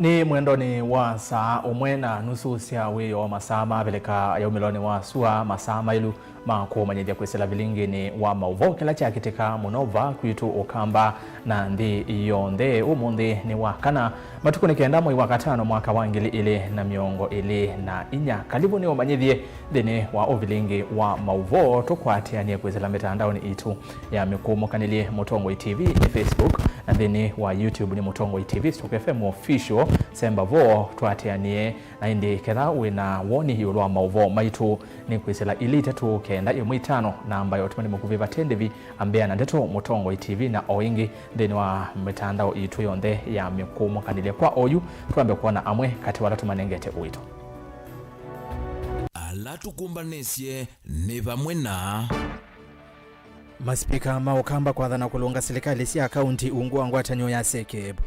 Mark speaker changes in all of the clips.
Speaker 1: Ni mwendoni wa saa umwe na nusu cia wiyo masaa mabeleka ya umiloni wa sua masaa mailu makumanyithia kwisila vilingini wa mauvo kila chakitika munova kwitu ukamba na nthi yonthe. Umuthi ni wakana matuku ni kenda mwei wa gatano mwaka wa 2024. Kalibu ni umanyithie thini wa uvilingi wa mauvo tukwatianie kwisila mitandaoni itu ya mikumukanili Mutongoi TV ni Facebook na thini wa YouTube ni Mutongoi TV Stock FM official. Semba vo twatianie na indi ketha wina woni yulwa mauvo maitu ni kwisila ili tatu kenda imwitano na ambayo tumani mukuviva tendevi ambea na ndeto Mutongoi TV na oingi thini wa mitandao itu yonthe ya mikumukanili kwa oyu tuambe kuona amwe kati wala tumanengete uitu
Speaker 2: ala tukumbanesye ni vamwe na
Speaker 1: maspika maukamba kwa dhana kulunga serikali si akaunti ungua ngwatanyo ya Sekebu.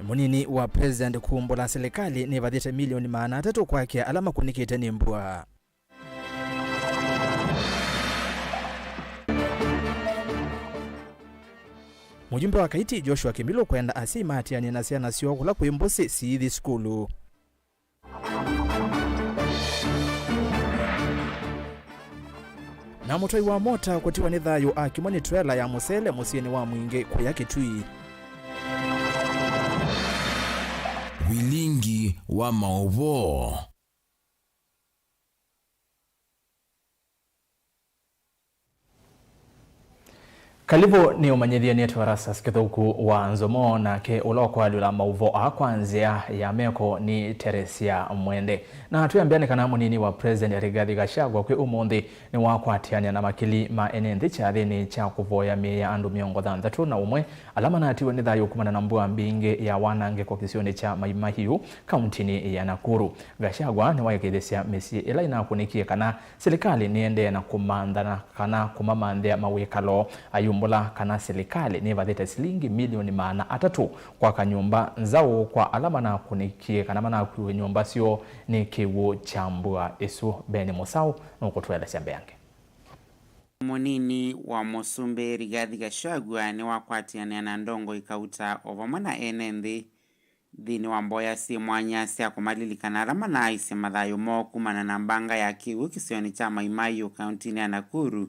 Speaker 1: Munini wa president kumbula serikali ni vadhite milioni maana tatu kwake alama kunikite ni mbua. Mujumbe wa Kaiti Joshua Kimilo kwenda asima atiani na siana sio kula kuimbusi siithi skulu. Na mutoi wa mota kutiwa ni thayo akimoni trailer ya musele musieni wa mwinge kuya Kitui.
Speaker 2: Wilingi wa mauvo.
Speaker 1: Kalibu ni umanyithia nietu warasa skithuku wa Nzomo na ke ulokwa lula mauvo kwanzia ya meko ni Teresia Mwende. Na tuyambiane kana munini wa president Rigathi Gachagua kwe umuthi ni wakwatiania na makili ma enenthi cha thini cha kuvoya mia andu miongo thanthatu na umwe alama na atiwe ni thayo kumana na mbua mbingi ya wanange kwa kisioni cha Maimahiu kauntini ya Nakuru. Gachagua ni waikithisia misi ila inakunikie kana serikali niende na kumandana kana kumamandhia mawikalo ayumbula kana serikali ni vadhite silingi milioni maana atatu kwa kanyumba nzao kwa alama na kunikie kana mana kuwe nyumba sio ni kiwu chambua isu Beni Musau nuko tuwele siambe yange.
Speaker 3: Munini wa Musumbe Rigathi Gachagua ni wakwatiania na ndongo ikauta ovamana enenthi thini wa mboya si mwanya sia kumalilikana alama na isi mathayo mokumana na mbanga ya kiwu kisioni cha Maimahiu kauntini ya Nakuru.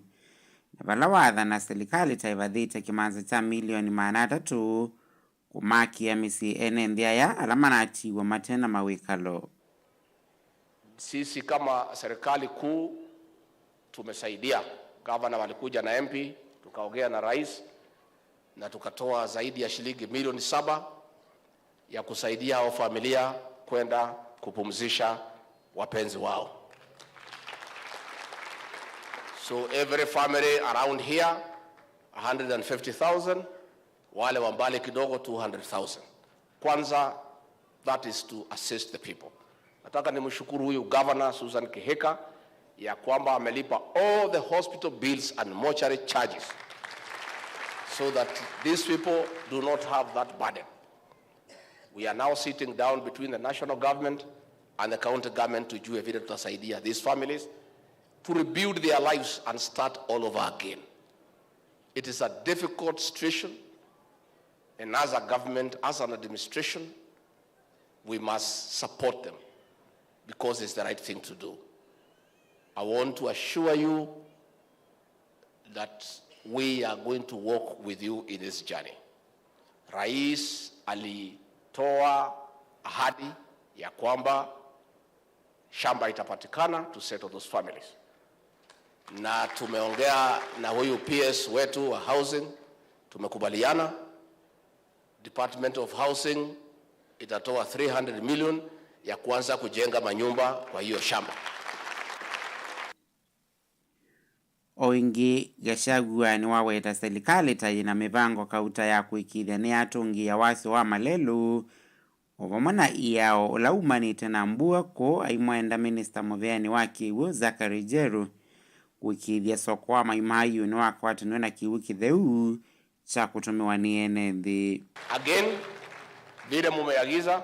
Speaker 3: Na vala watha na serikali taivathite kimanza cha milioni maana tatu kumakia misi enenthi ya alama na atiwa matena mawikalo.
Speaker 4: Sisi kama serikali kuu tumesaidia. Gavana walikuja na MP, tukaongea na rais na tukatoa zaidi ya shilingi milioni 7 ya kusaidia hao familia kwenda kupumzisha wapenzi wao. So every family around here 150,000, wale wambali kidogo 200,000. Kwanza, that is to assist the people. Nataka nimshukuru huyu Governor Susan Kihika ya kwamba amelipa all the hospital bills and mortuary charges so that these people do not have that burden. We are now sitting down between the national government and the county government to do vile tutasaidia these families to rebuild their lives and start all over again. It is a difficult situation, and as a government, as an administration, we must support them because it's the right thing to do. I want to assure you that we are going to walk with you in this journey. Rais alitoa ahadi ya kwamba shamba itapatikana to settle those families. Na tumeongea na huyu PS wetu wa housing, tumekubaliana Department of Housing itatoa 300 million ya kuanza kujenga manyumba kwa hiyo shamba.
Speaker 3: Oingi Gachagua ni waweta serikali tayina mivango kauta ya kuikithia ni atungi ya wasi wa malelu ovamana iyao ulaumanite na mbua ko aimwenda Minister Mutheani wa Kiwu Zachary Njeru kuikithia soko wa Maimahiu ni wakwatanwe na kiwu kitheu cha kutumiwa ni enenthi.
Speaker 4: Again, vile mumeagiza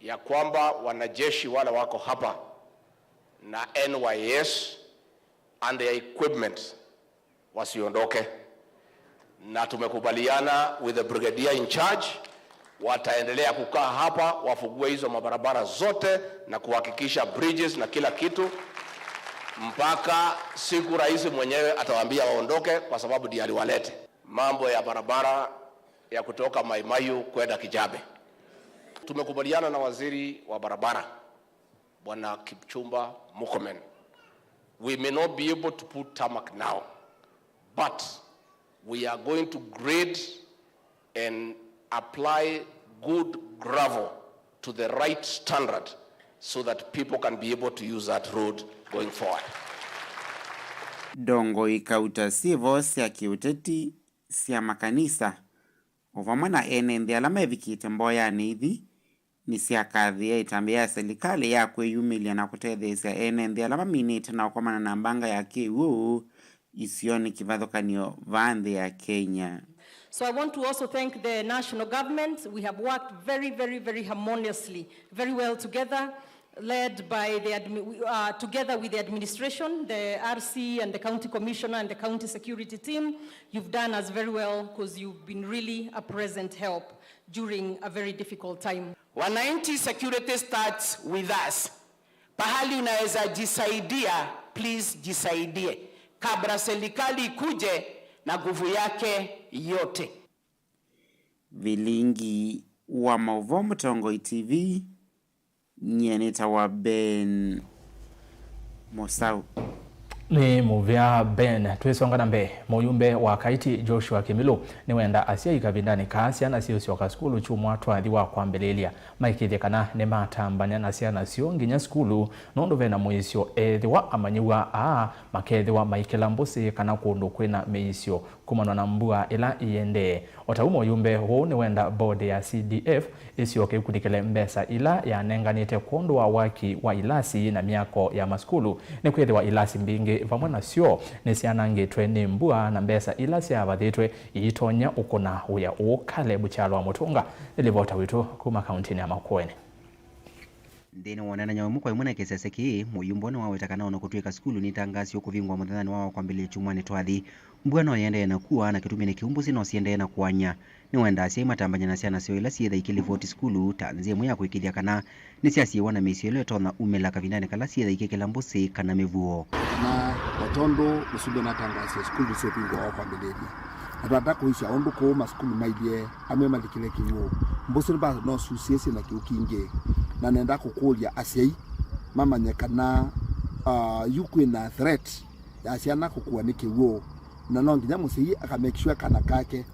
Speaker 4: ya kwamba wanajeshi wale wako hapa na NYS and their equipment wasiondoke, na tumekubaliana with the brigadier in charge wataendelea kukaa hapa wafugue hizo mabarabara zote na kuhakikisha bridges na kila kitu mpaka siku rais mwenyewe atawaambia waondoke, kwa sababu ndiye aliwalete. Mambo ya barabara ya kutoka Mai Mahiu kwenda Kijabe, tumekubaliana na waziri wa barabara Bwana Kipchumba Murkomen. We may not be able to put tarmac now, but we are going to grade and apply good gravel to the right standard so that people can be able to use that road going forward.
Speaker 3: Dongo ikauta sivo sia kiuteti sia makanisa uvamwe na NND alama evikite mboya nithi ni sia kathi ya itambia serikali ya kweyumilia na kutethesia NND alama minite na ukomana na mbanga ya kiwu isioni kivathukanio vanthi ya Kenya.
Speaker 5: So I want to also thank the national government. We have worked very, very, very harmoniously, very well together, led by together with the administration, the RC and the county commissioner and the county security team. You've done us very well because you've been really a present help during a very difficult time.
Speaker 6: Wananchi, security starts with us. Pahali unaweza jisaidia, please jisaidie. Kabla serikali ikuje na nguvu yake yote.
Speaker 3: Vilingi wa Mauvo Mutongo TV, nyeneta wa Ben Mosau.
Speaker 1: Ni muvya Ben tuisonga na mbe muyumbe wa kaiti Joshua Kimilu ni wenda asia ikavindani kasia na siyo ka skulu chumwa twathiwa kwambelelia maikithekana ne matambanya na sia na sio nginya skulu nondo vena muisio ethiwa amanyiwa makethiwa maikela mbusi kana kundu kwina meisio kumano na mbua ila iende otaumo yumbe ho ni wenda board ya CDF isio kikunikele mbesa ila ya nenganite kondo wa waki wa ilasi na miako ya maskulu ni kwethiwa ilasi mbingi vamwe na sio nisianangitwe ni mbua na mbesa ilasi abathitwe itonya ukona uya ukale buchalo wa Mutunga ilivota witu kuma kauntini ya Makueni.
Speaker 7: Ndene wonana nyamu kwa imuna kesese ki muyumbone wawetakana ono kutweka skulu ni tangasio kuvingwa muthani wao kwambele chumwane twathi mbwana yende na kuwa na kitumine kiumbuzi no siende na kuanya ni wenda asia matambanya na siana sio ila sietha ikilivoti skulu tanzie muya kuikithia kana ni siasie wana misio ile tona umela kavindane kala sietha ikekela mbusi kana mevuo
Speaker 8: na watondo usube na tangasio skulu sio pingwa wao kwambele atata kuisha ondu ko maskulu maidie amema likile kiwo mbusi ba no susiesi na kiukinge na nenda kukulia asiai mama nyekana yuko na threat ya siana kukua ni kiwo na no nginya musi aka make sure kana kake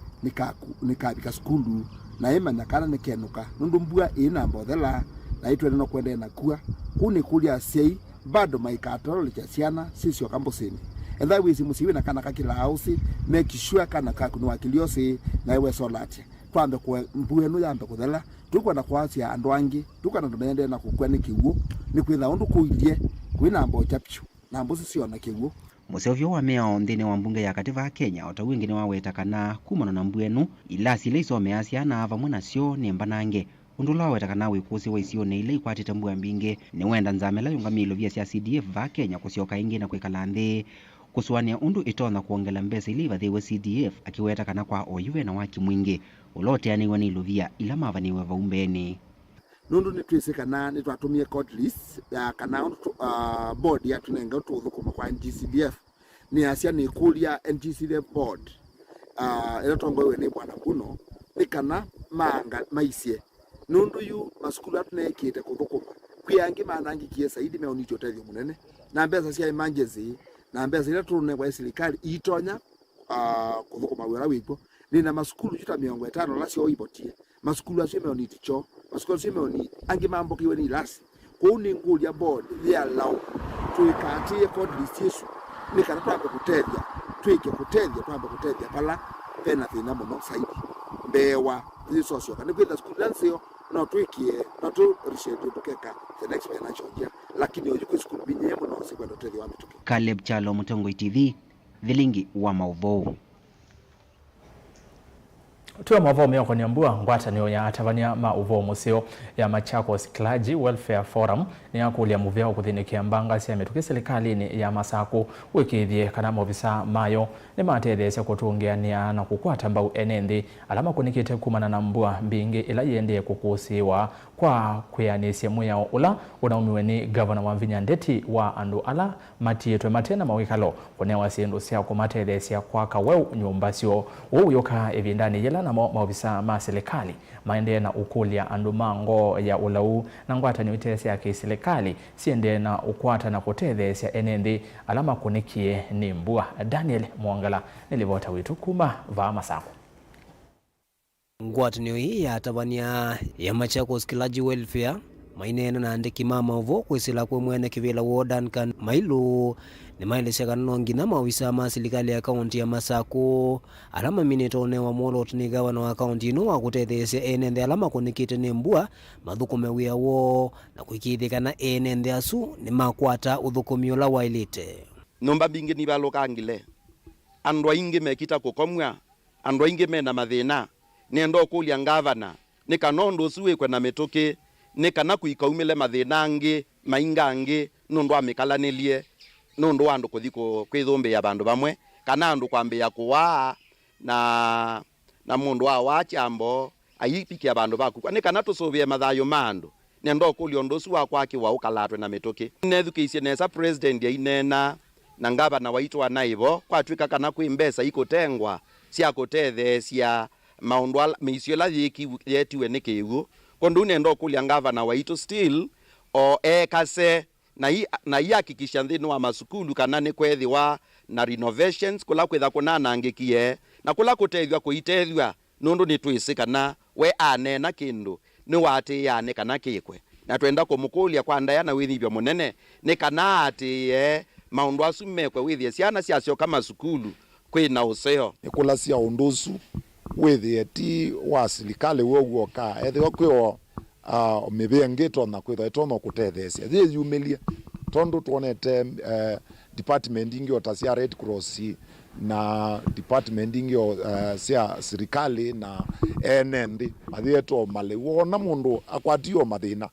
Speaker 8: nikabika skulu na ema nyakana nikenuka nundu mbua ina mbothela na itwe no kwenda na kuwa kuni kulia asiai bado maikatoro licha siana sisio kambosini and that way musiwe na kana kakila house make sure kana kakunwa wakiliosi na ewe solate kwambe kwa mbuye no yambe kuthela tukwa na kwasia andu angi tukwa na ndende na kukwa ni kiwu ni kwitha undu kuilie kwina mbo chapchu na mbusi sio na kiwu
Speaker 7: musevyo wa mea ndene wa mbunge ya kativa Kenya otawingine wawetakana kumano na mbwenu ilasi ile isomeasia na avamwe nasio ni mbanange undula wetakana wikusi wa isio ne ile ikwatite mbua mbinge ni wenda nzamela yungamilo vya sia CDF va Kenya kusioka ingi na kwikala nthi kuswania undu itona kuongela mbesa ili vathiwe CDF akiweta kana kwa oyuwe na waki mwingi ulote aniwa ni iluvia ila mavaniwe vaumbeni
Speaker 8: nundu ni twisikana ni twatumie code list ya kana board ya tunenga tuthukuma kwa NGCDF ni asia ni kulia NGCDF board ila tongowe ni bwana kuno ni kana manga maisie nundu yu maskulu atunekite kuthukuma kwiangi manangi kie saidi me unicho tethio munene na mbesa cia emergency na mbesa ila tune kwa serikali itonya kuthukuma wera wipo ni na maskulu juta 50 la sio ibotie maskulu asio me oniticho maskulu asio me oni angi mambo kiwe ni lasi kuni ngulia board ya law tuikatie code list yesu ni kana twambe kutethia twike kutethia twambe kutethia pala pena thina muno saidi mbewa hizo sio kana kwenda skulu lansio no twikie no tu reschedule tukeka the next financial year lakini ojuko skulu binye muno sikwenda tethia wa mituke.
Speaker 7: Caleb Chalo, Mutongo TV, Vilingi wa Mauvo.
Speaker 1: Tuwa mavo meo kwa nyambua ngwatanio ya atavania mauvo museo ya Machakos Clergy Welfare Forum ni ya kulia muveo kuthinikia mbanga siya metuki serikali ya Masaku wikithie kana movisa mayo ni matethesya kutungiania na kukwata mbau enendi alama kunikite kumana na mbua mbingi ila yendie kukusiwa kwa kuyanisya muyao ula unaumiwe ni Governor wa Vinya Ndeti wa andu ala matiyetwe matena mawikalo kunewa siendu siya kumatethesya kwa kaweu nyumbasyo uyoka evindani yela na maofisa ma serikali maende na ukulia andu mango ya ulau na ngwata ni witesi ya kiserikali siende na ukwata na kutethesya enendi alama kunikie ni mbua. Daniel Mwangala nilivota witu kuma va Masaku.
Speaker 9: Ngwatanio hii ya tabania ya Machakos Clergy Welfare mainena na andiki mama uvo kwisila kwe mwene kivila Duncan Mailu ni maileseka nongina mawisa ma serikali ya kaunti ya Masaku alama minitone wa Molot ni gavana wa kaunti ino wa kutethesya enende alama kunikite ni mbua mathukume wiawo na kuikithikana enende asu ni makwata uthukumio la wailite
Speaker 10: nomba bingi ni balokangile andwa ingi mekita kukomwa andwa ingi mena mathina nendo kulia gavana ni kanondo suwe kwa na metoke ni kana kuikaumile mathina angi mainga angi nondo amikalanilie nondo andu kuthiko kwithombe ya bandu bamwe kana andu kwambia kuwa na mundu wa chambo ayipikia bandu baku ni kana tusovie mathayo mandu nendo kulia ndo suwa kwake wa ukalatwe na metoke nethukiisie nesa president ya inena na gavana waitwa naivo kwatwika kana kwimbesa ikotengwa cia kutethesya maundu meisio la thiki yetiwe ni kigu kondu nendo kulia gavana waitu still o ekase na ihakikisha nthini wa masukulu kana ni kwethiwa na renovations kula kwitha kunanangikie na kula kutethwa kuitethwa nundu ni twisikana we anena kindu ni watiyane kana kikwe na twenda kumukulia kwa ndayana withibyo munene ni kana atiye maundu asu mekwe withie ciana ciacio kama sukulu kwina useo
Speaker 11: ikula cia undusu withie ti wa serikali woguo ka ethio kwio mibengito na kwitha itono kutethesya thie yumilia tondu tuonete department ingi ota cia Red Cross na department ingi cia serikali na NND athieto male wona mundu akwatio mathina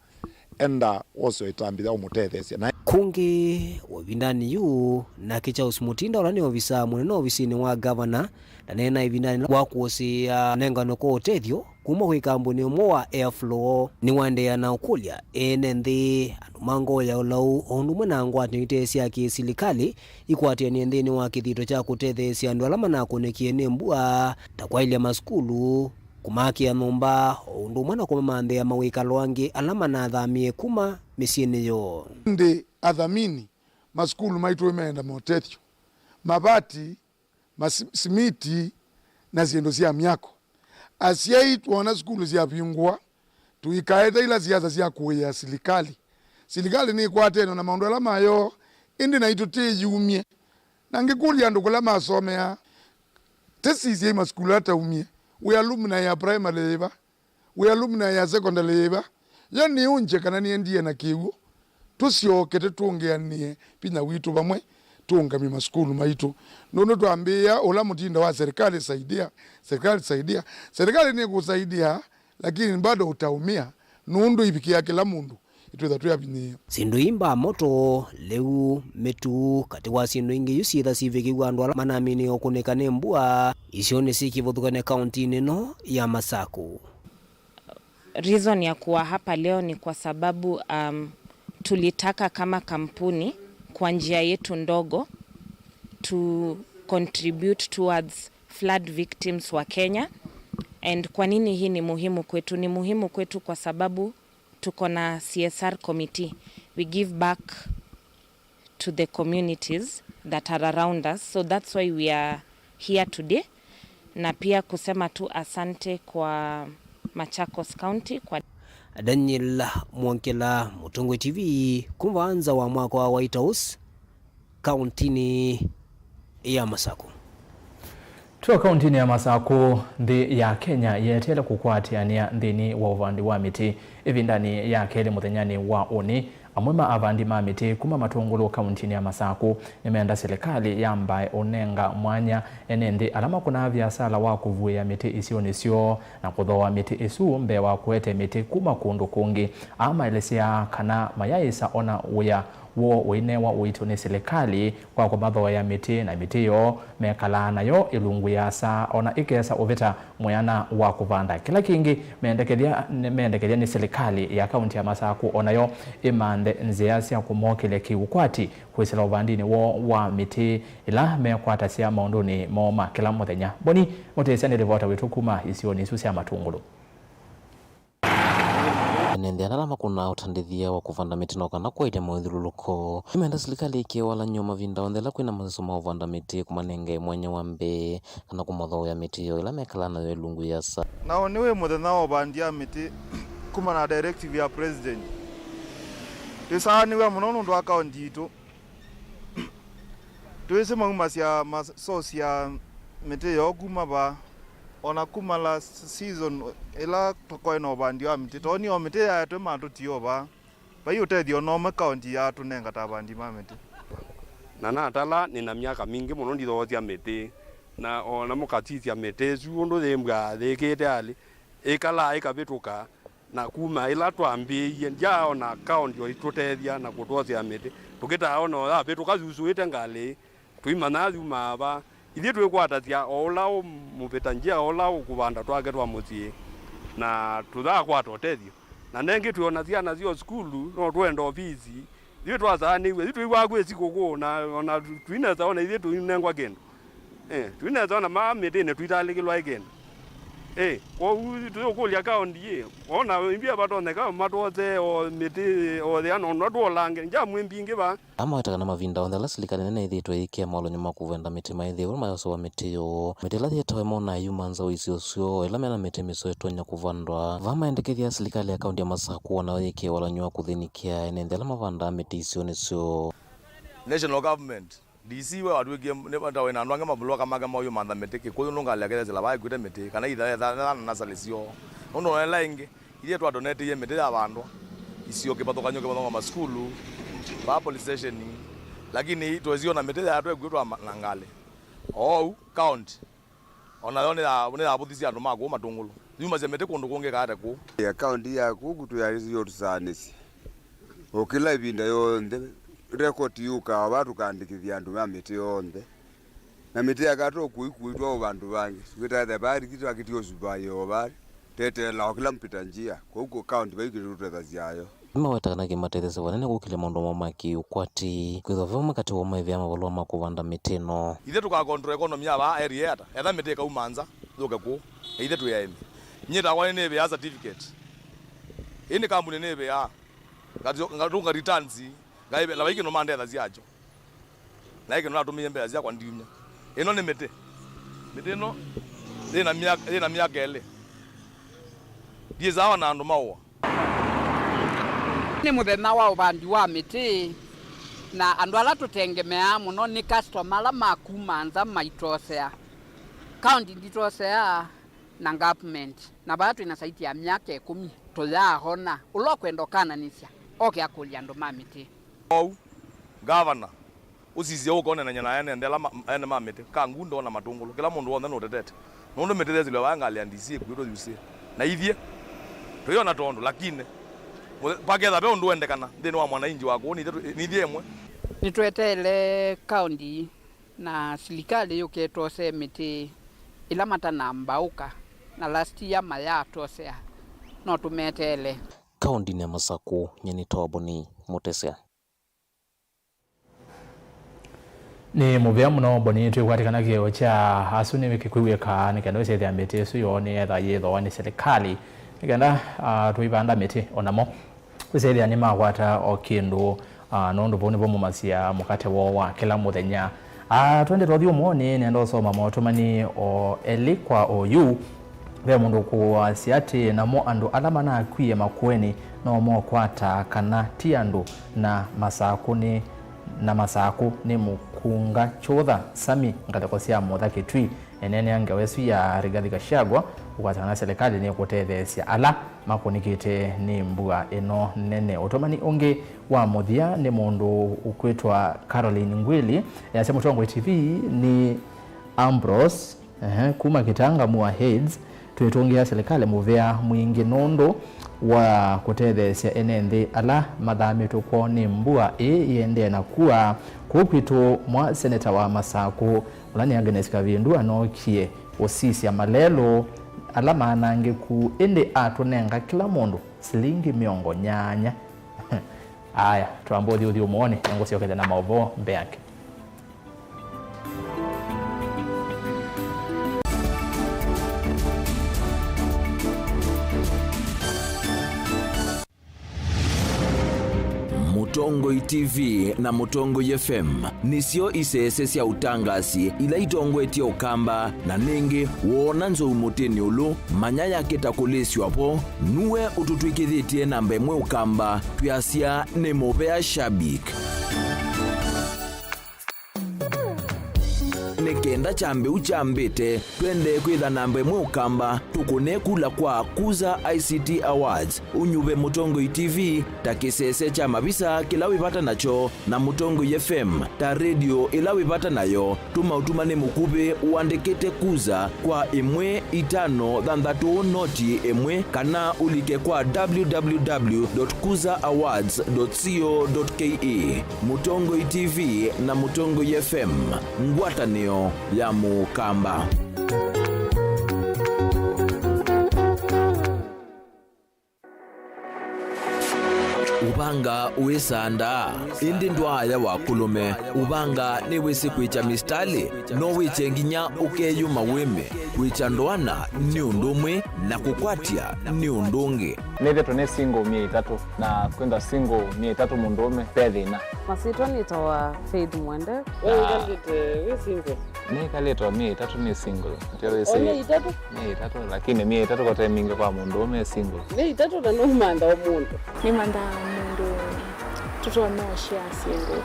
Speaker 11: enda oso itambitha umutethesya na
Speaker 9: kungi wavindani yu na kicha usmutinda ulani ofisa munene ofisini wa governor na nena ivindani wa kuosia nengano kwa utethyo kuma kwi kambuni umwe wa Airflow ni wandea na ukulia enenthi andu mango ya ulau ondu mwena ngwati itesya kiserikali ikwatia ni nthini wa kithito cha kutethesya andu alama na kunekie ni mbua takwailia maskulu kumakia nyumba ondu mwana kumamandhia mawikalo angi alama na athamie kuma misiini yo
Speaker 11: ndi athamini maskulu maitu imeenda motethyo mabati simiti na ziendo cia miako asiai tuona skulu cia pingwa tuikaeta ila ziaza cia kuya serikali ni kwateno na maundu alama yo indi na ituti yumie na ngikulia ndu kula masomea tesisi maskulu hata umie we alumni ya primary level we alumni ya secondary level yani unje kana niendie na kiwu tusioke tutungianie pinya witu bamwe tungami maskulu maitu nono tuambia ula mutinda wa serikali saidia serikali ni kusaidia lakini bado utaumia nundu ibikia kila mundu itwetha tuyabinio
Speaker 9: sindu imba moto leu metu kati wa sindu ingi yusitha civikiwa andu ala manamini okunekane mbua icio ni cikivuthukane kaunti nino ya Masaku.
Speaker 12: Reason ya kuwa hapa leo ni kwa sababu tulitaka kama kampuni kwa njia yetu ndogo to contribute towards flood victims wa Kenya. And kwa nini hii ni muhimu kwetu? Ni muhimu kwetu kwa sababu tuko na CSR committee. We give back to the communities that are around us. So that's why we are here today. Na pia kusema tu asante kwa Machakos County kwa
Speaker 9: Daniel Mwankela, Mutongwe TV, kumwanza wa mwaka wa White House, kauntini ya Masaku.
Speaker 1: Tuwa kauntini ya Masaku, ndi ya Kenya yetele kukwatiania ndini wa uvandi wa miti. Hivi ndani ya kele muthenyani wa oni amwe avandi ma miti kuma matungulu kauntini ya Masaku nimeenda serikali yambaye onenga mwanya enendi alama kuna biasala wa kuvuya miti isio nisio na kuthoa miti isu mbe wa kuete miti kuma kundu kungi ama elesia kana mayaisa ona uya wo uinewa uitu ni serikali kwa kumathoa ya miti na miti yo mekala nayo ilungu yasa ona ikesa uvita muyana wa kuvanda kila kingi meendekelia ni serikali ya kaunti ya Masaku onayo imande nziasi ya kumokile kiukwati kwisila uvandini wo wa miti ila mekwata sia maunduni moma kila muthenya boni mutesi ni rivota witu kuma isioni isu sia matungulu
Speaker 13: nende alama kuna utandithia wa kuvanda miti no kana kwa ile mwithuluko imeenda serikali ikiwala nyoma vinda ondela kwina masomo vanda miti kumanenge mwenye wambe kana kumotho ya miti yo ila mekala na lungu yasa
Speaker 14: nao niwe muthenya wa bandia miti kuma na directive ya president tisaniwe muno nundu akaunti itu tuise mauma cia source ya miti yo kuma ba ona kuma last season ila toko ino bandi wa miti toni o miti ya twe mandu tio ba utethio no me county ya tunenga ta bandi ma miti
Speaker 15: na tala nina miaka mingi muno ndithothia miti na ona mukatithia miti su undu thembwa thikite ali ikala ikabituka na kuma ila twambiie nja ona county o itutethia na kutwothia miti tukita ona ya bituka zuzuite ngali tuimana thuma ba ithi twikwatatia ola mupita njia ola ukuvanda twake twa muthie na tuthaa kwa totethio na nengi tuona ciana cio skulu no twenda ofisi ithi twasaniwe ithi twiwa gweci kugu na twineza ona ithi twinengwa kendo twineza ona ma mitine twitalikilwa ikendo kwa tukulia kaundi ona imbia batoneka matwote o miti o the ano no dolange nja mwembinge ba
Speaker 13: ama watakana mavinda ondela serikali nene ithitwe ikia malo nyuma kuvenda miti maithi uri mayoso wa miti yo miti la thietawe mona yumanza uisiosio ila mena miti miso etonya kuvandwa vama endekethia serikali ya kaunti ya Masaku ona ikia wala nyuma kuthinikia enendela mavanda miti isio nisio
Speaker 16: national government DC we wadwike ne bandawe na ndwange mabulwa kamaga moyo manda meteke ko yunga lagere zela bayi kwite mete kana itha na salesio uno ela inge ile twa donate ye mete abandu isio ke batokanyo ke bango ma skulu ba police station lakini twezio na mete ya twa kwitwa nangale count ona yone ya abudisi andu mago matungulu yuma ze mete kundu kunge kate ku
Speaker 17: account ya kugutu ya yo tusanisi okila ibinda yo nde record yuka abantu kandikithia andu ma miti yonde na miti yakato kuikuitwa bandu bangi swita the bari kitu akitio zubayo bari tete la kila mpita njia kwa huko count baikirutwa zaziayo
Speaker 13: mawetakana kimatethesa wanene gukile maundu mamaki ukwati kwithwa vema kati wa maivya mavalwa makuvanda miti no
Speaker 16: ithe tuka control economy ya ba area eta etha miti ka umanza thuke ku ithe tu yaemi nyita kwa nebe ya certificate ini kampuni nebe ya ngatunga returns ngaibe la wiki no mande tha ciacho na iki no atumie mbea cia kwa ndiunya ino ni miti no ina miaka ele dizawa na andu maua
Speaker 18: ni muthenya wa ubandi wa miti na andu ala tutengemea muno ni customer ala makumanza maitosea county nditosea na government na batu ina saiti ya miaka 10 tuyahona ulokwendokana nisya oke akulia andu ma miti
Speaker 16: governor usizie ukone na nyana ene ndela ene ma miti kangundo na matungulu kila mundu wona no tetete mundu miti zile wanga aliandisie kwiro yusie na ithie tuyona tondo lakini paketha be undu endekana thini wa mwananchi wako ni thiemwe
Speaker 18: nitwetele county na serikali yuketose miti ila matana mbauka na last year maya tosea no tumetele
Speaker 13: kaunti ya Masaku nyeni toboni mutesea
Speaker 1: ni muvya muno boni twikwatikana kieo cha asuni wikikwiwika nikenda wisethia miti isu yoni etha yithoa ni serikali nikenda tuibanda miti onamo wisethia ni makwata o kindu nondu voni vomumasia mukate wo wa kila muthenya twende twathi umoni nenda usoma motumani o elikwa oyu ve mundu kuwasia ati namo andu ala manakwie makueni no mokwata kana ti andu na Masaku ni mukunga chotha sami ngatheko cia mutha kitwi enene angewesu ya Rigathi Gachagua ukwatana serikali ni kutethesia ala makunikite ni mbua ino nene. Utomani ungi wa muthia ni mundu ukwitwa Caroline Ngwili yasema Mutongo TV ni Ambrose kuma kitanga mua heads tuitungia serikali muvea mwingi nondo wa kutethesia enenthi ala mathami tukwo ni mbua yende na kuwa kukwito mwa seneta wa Masaku ulani Agnes Kavindu anokie osisi ya malelo ala manange ku ende atunenga kila mundu silingi miongo nyanya. Aya tuambothi uthi umone ngo siokete na maovo mbeake.
Speaker 2: Mutongo TV na Mutongo FM nisio isese cia utangasi ila itongwetie ukamba na ningi wona nzo umutini ulu manya yake takulesyo hapo nuwe ututwikithitie namba imwe ukamba tuyasia ni mubea shabik nekenda chambe uchambite twende kwitha namba imwe ukamba tukune kula kwa Kuza ICT Awards unyuve Mutongo TV takisese cha mabisa kila wipata nacho na Mutongo FM ta radio ila wipata nayo tuma utumane mukupe uandikite Kuza kwa imwe itano thandatu noti imwe kana ulike kwa www.kuzaawards.co.ke. Mutongo TV na Mutongo FM ngwatanio ya mukamba. Ubanga uisanda indi ndwaya wakulume ubanga ni wisi kwicha mistali no wiche nginya ukeyuma wime kwicha ndwana ni undumwe na kukwatia ni undungi
Speaker 19: nithe tune single 300 na kwenda single 300 mundume pethina
Speaker 20: masitwa nitoa Faith Mwende
Speaker 19: wewe
Speaker 20: ngite single
Speaker 19: ni kaleta 300 ni single ndio
Speaker 20: si 300
Speaker 19: lakini 300 kwa mingi kwa mundume single
Speaker 20: 300 na no manda wa mundu
Speaker 21: ni manda mundu tuto no share single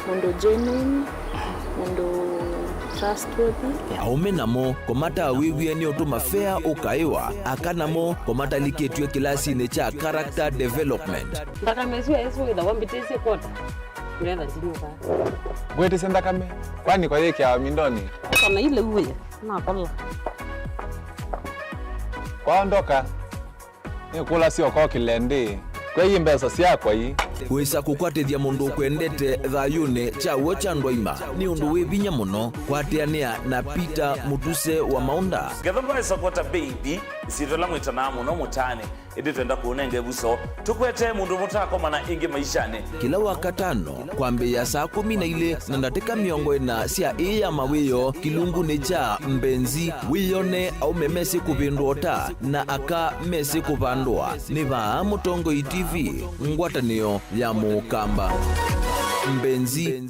Speaker 21: mundu genuine mundu trustworthy
Speaker 2: aumenamo komata wiwie ni otuma fair ukaiwa akanamo komata liketwe kilasi ne cha character development
Speaker 20: ndaka mezu yesu ida wambitese kota kulenda zinuka
Speaker 19: gwete senda kame kwani kwa yeke ya mindoni
Speaker 20: kana ile uwe na kola
Speaker 19: kwaondoka ni kula sio kwa kilende kwa hii mbesa siakwa hii
Speaker 2: wisa kukwatithia mundu kwendete thayune cha wocha ndwaima ni undu wibinya muno kwatiania na Peter Mutuse wa Maunda
Speaker 22: gathamba isakota baby sitola mwitana muno mutane iditenda kuonenge buso tukwete mundu mutako mana ingi maishane
Speaker 2: kila wakatano kwambe ya saa 12 na ndateka miongo ina sia iya mawiyo kilungu ni cha mbenzi wiyone au memesi kupindota na aka mesi kupandwa ni vaa Mutongo TV ngwatanio ya mukamba mbenzi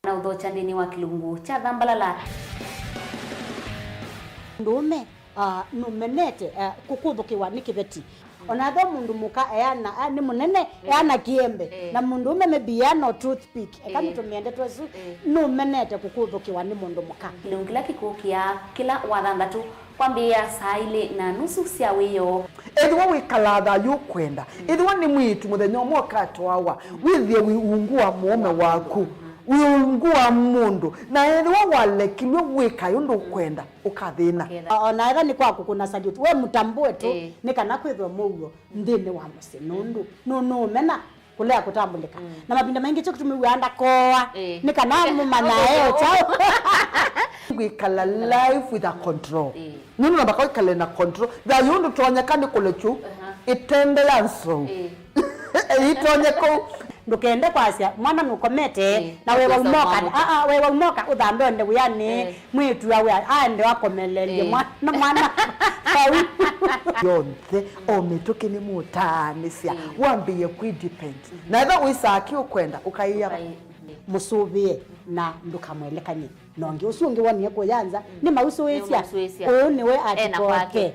Speaker 23: na udhocha ndini wa kilungu cha Dhambalala
Speaker 24: ndume numenete kukuthukiwa ni kiveti onatho mundu muka eana ni munene eana kiembe na mundu ume mebiano toothpick ekamitumende twesu numenete kukuthukiwa ni mundu muka
Speaker 23: kilungu kila kikukia kila wathanthatu kwambia saa 2:30 cia wiyo
Speaker 25: edwa wikalatha yukwenda edwa ni mwitu muthenya mwoka twawa withie wiungua muome waku wiungua mundu na edwa walekilwe wika yundu kwenda ukathina
Speaker 24: ona ira ni kwaku kuna salute we mutambue tu ni kana kwithwa mugo ndini wa musinundu no mena kulea kutambulika na mapinda mengi cyo kutumiwanda koa ni kana mumana eo chao
Speaker 25: wikala life with a control nunu na bakao ikale na control da yundu tuonyekani kulechu itendelanso itonyeko
Speaker 24: ndukende kwasia mwana nukomete na wewe umoka wewe umoka uthambe onde uyani mwitu yawe ande wakomelelie mwana
Speaker 25: yonthe ometoke ni mutanisia wambie kwidepend na eva uisaki ukwenda ukaiya
Speaker 24: musubie na ndukamwelekanye nonge usungi woni yako yanza ni mauso wesia ni we atikoke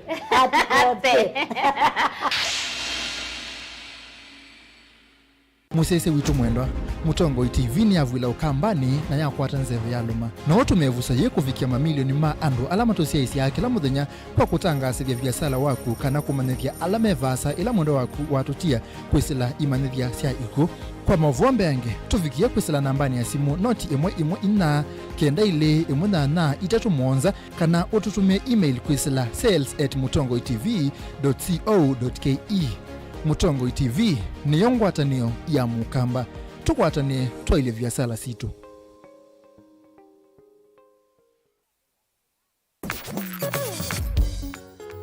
Speaker 3: musese witu mwendwa Mutongo TV ni avwila ukambani na yakwata nzeve ya luma na otumevusa ye kufikia mamilioni ma andu alama tosia isi yake la mudhenya kwa kutangasa vya biasala waku kana kumanethia alama evasa ila mwendo waku watutia kwisila imanethia sia iku kwa mavuombe yange tufikia kwisila nambani ya simu noti imwe ina kenda ile imwe na itatu mwonza kana ututumia email kwisila sales@mutongoitv.co.ke. Mutongo TV ni yongwatanio ya mukamba tukwatane twaile vyasala situ.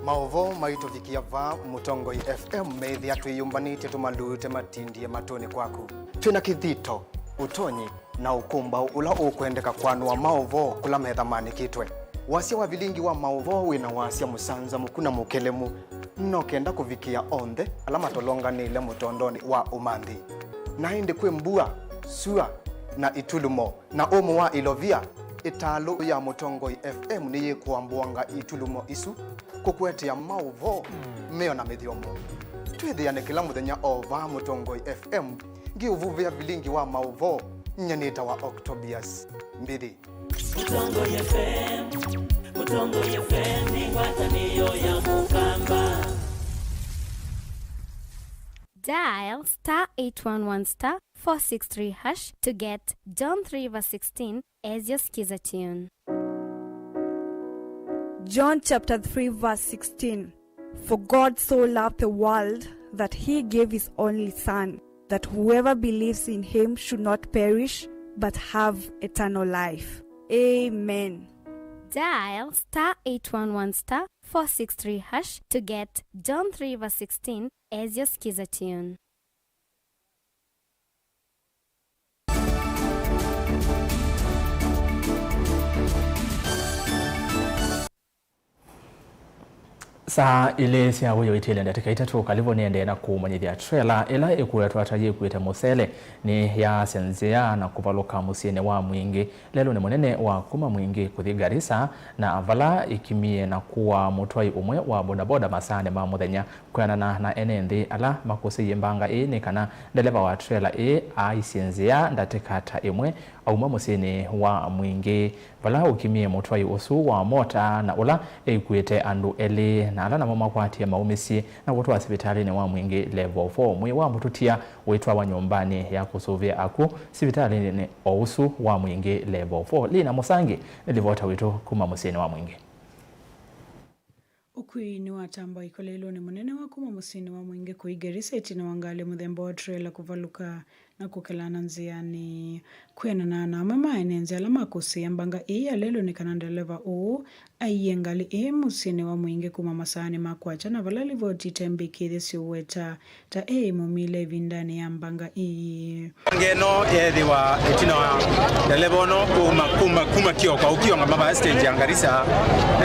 Speaker 4: Maovo maito vikia va Mutongo FM methi atuyumbanite tumalute matindie matoni kwaku twina kithito utonyi na ukumba ula ukwendeka kwanua maovo kula methamani kitwe wasia wa vilingi wa maovo wina wasia musanza mukuna mukelemu nokenda kuvikia onthe alama tolonganile mutondoni wa umanthi na indi kwe mbua sua na itulumo na omo wa ilovia italo ya Mutongo FM niye kuambuanga itulumo isu kukwetia mauvo meo na mediomo twithiane kila muthenya ova Mutongo FM ngi uvuvia vilingi wa mauvo nyanita wa Octobius mbiri Mutongo FM ni watanio ya mukamba.
Speaker 5: Dial *811*463# to get John 3:16 as your skiza tune.
Speaker 6: John chapter 3 verse 16. For God so loved the world that he gave his only son, that whoever believes in him should not perish but have eternal life. Amen.
Speaker 5: Dial *811*463# to get John 3:16 as your skiza tune.
Speaker 1: Saa ile sia weyo itile ndatika itatu kalivo niende na kumanyithia trailer ila ikuetwa ataje kuita musele ni ya senzia na kuvaluka musine wa mwingi lelo ni munene wa kuma mwingi kuthi Garissa na avala ikimie na kuwa mutwai umwe wa bodaboda masane ma muthenya kwanana na enenthi ala makusi yimbanga ni kana dereva wa trailer aisenzia ndatika ta imwe auma musine wa mwingi vala ukimie mutwai usu wa mota na ula ikuete andu eli na ala na mama kwatia maumisi na kutwa sibitali ni wa mwingi level 4 mwe wa mututia wetwa wa nyumbani ya kusuvia aku sibitali ni ousu wa mwingi level 4 lina musangi nilivota wito kuma musine wa mwingi
Speaker 8: Ukui ni watamba ikolelo ni munene wa kuma musini wa mwingi kuigerisa itina wangale muthemba wa trailer kuvaluka na kukelana nziani kwenana na mama enenzi alama kusia mbanga ya lelo ni kanandeleva aiyengali musini wa mwingi kuma masani makwacha na valali voti tembi kithisi uweta ta mumile vindani ya mbanga
Speaker 26: ngeno yethi wa itina wa delevono kuma kioka ukionga mama stage ya Garissa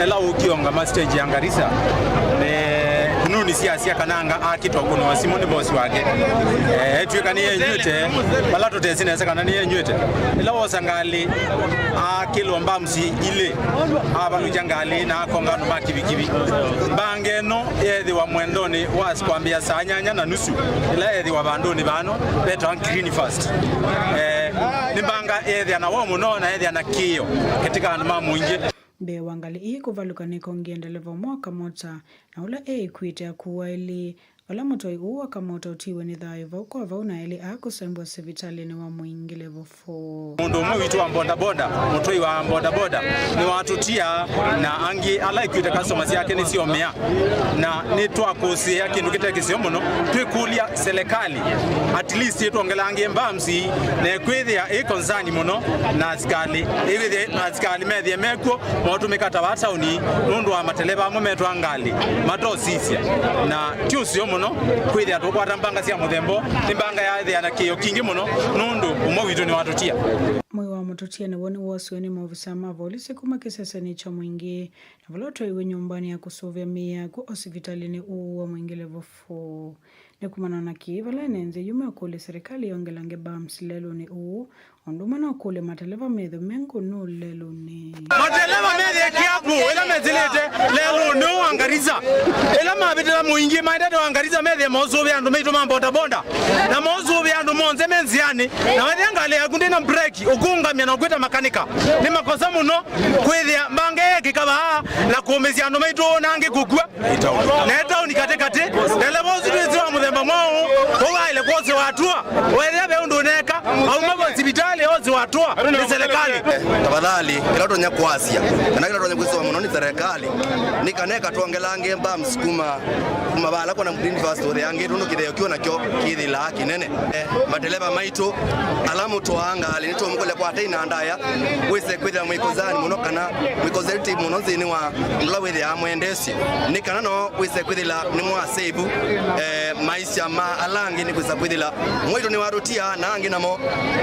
Speaker 26: ela ukionga mama stage ya Garissa nuni siasia kananga akitwa kuno Simoni boss wake twekani yenyute balato tesine sakana ni yenyute ila wosangali akilomba msi ile abanujangali na kongano makibikibi bangeno yethi wa mwendoni waskwambia sanyanya na nusu ila yethi wa bandoni bano better green first ni banga yethi ana womu no na yethi ana kio katika mamu nje
Speaker 8: be wangali kuvaluka niko ngiendeleva mwaka mota na ula kuitea kuwa ili wala motoi uwa kamota utiwe ni dhaiva uko vauna ili akusembwa sivitali ni wa mwingi level 4
Speaker 26: mundu umwe witu wa boda motoi wa boda ni watutia na angi ala ikuita customers yake ni siomea na ni twakusi yake ndukita kisiomono twikulia serikali at least yetu ongelange mbamsi na kwithia concern muno na askali ivithia askali methie meko motumika tawatauni nundu wa mateleva mometwa ngali matosisia na tiusio muno kwithia tukwata mbanga cia muthembo ni mbanga ya thia na kio kingi muno nundu umwe witu ni watutia
Speaker 8: mwe wa mututia ni woni woswe ni maofisa mavolisi kuma kiseseni cha mwingi na valoto iwe nyumbani ya kusovya mia ku hospitalini uwa mwingi level 4 ni kumana na kivala nenze yume okule serikali yongelange bams lelo ni onduma na okule mateleva medho mengo no lelo ni
Speaker 26: mateleva medhe kiapu ila mezilete lelo no Garissa ila mabitela mwingi maidade wa Garissa medhe mozo byandu meito mamboda bonda na mozo byandu monze nziani na wathangale yakunde na break ukunga mya na kweta makanika ni makosa muno kwithia mbange kikaba na kuumizia ando maitu nangi kukua na town katekate na bozi twizwa muthemba mwao owaile kwose watua wethia be unduneka au mabo hospitali ozi watua ni serikali
Speaker 7: tafadhali kila watu nyakwasia kana kila watu nyakwasia muno ni serikali nikaneka tuongelange mba msukuma kumabala kwa na mdini fa story yange tuno kideo kiona kyo kidila kinene madeleba maitu alamu toanga alinito mukole kwa taina ndaya wese kwithira mwikozani muno kana mwikozeti muno zini wa ndula wethi amwendesi nikana no wese kwithira ni mwa save maisha ma alangi ni kwisa kwithira mwitu ni warutia na angi namo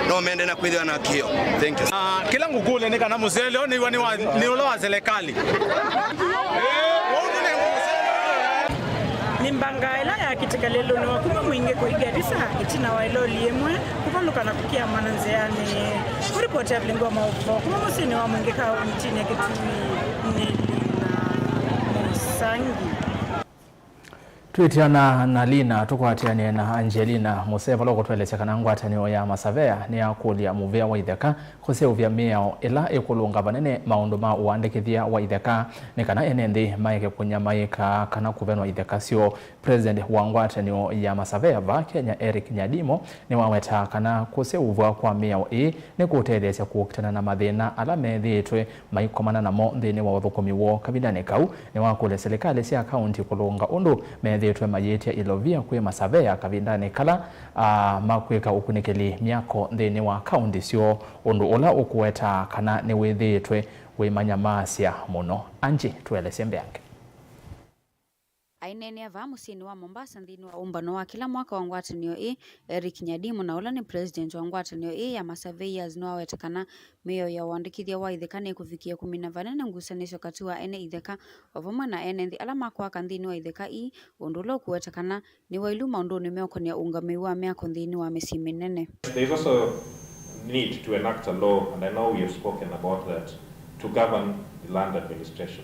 Speaker 7: no mende na kwithira na kio. Thank you.
Speaker 26: Kila ngukule nikana muzele ni ulo wa serikali
Speaker 8: Nimbangaila ya kitikalelo ni wakuma mwinge kwa Garissa itina wailo liemwe kupaluka na kukia mananzeani kuripoti ya Blingo Mauvo kuma musini wa mwinge kao mtini ya Kitui Nili na Musangi.
Speaker 1: Twitiana na Lina tukwatiane na Angelina Museva loko twelecheka na ngwatanio ya Masavea ni akulia muvea wa itheka kose uvya miao ila ikulunga banene maundu ma uandikithia wa itheka nikana enendi maike kunya maika kana kuvenwa itheka sio president wa ngwatanio ya Masavea va Kenya Eric Nyadimo ni waweta kana kose uvwa kwa miao ni kutelesya kukitana na mathina ala methitwe maikomana namo nthini wa uthukumiwo kabindani kau ni wakule serikali cia kaunti kulunga undu metwe mayetia ilovia kwe Masavea kavindani kala makweka ukunikeli miako nthini wa kaunti sio undu ula ukuweta kana ni withitwe wimanyamasia muno. Anji tuelese mbeange.
Speaker 9: Ainene ava musini wa Mombasa nthini wa umbano wa kila mwaka wa ngwatanio Eric Nyadimo na ula ni president wa ngwatanio ya Masaveyas no awetekana meyo ya wandikithia wa itheka ni kufikia 14 na ngusanisho kati wa ene itheka ovamwe na ene nthi ala makwaka nthini wa itheka undu lo kuwetekana ni wailu maundu ni meokonia ungami wa miako nthini wa misi minene.
Speaker 10: There is also need to enact a law, and I know we have spoken about that, to govern the land administration.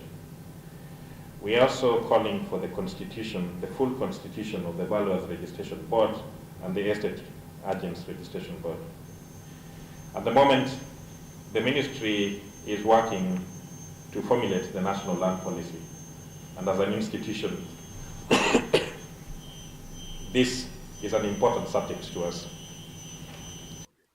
Speaker 10: We are also calling for the constitution, the full constitution of the Valuers Registration Board and the Estate Agents Registration Board. At the moment, the ministry is working to formulate the national land policy. And as an institution, this is an important subject to us.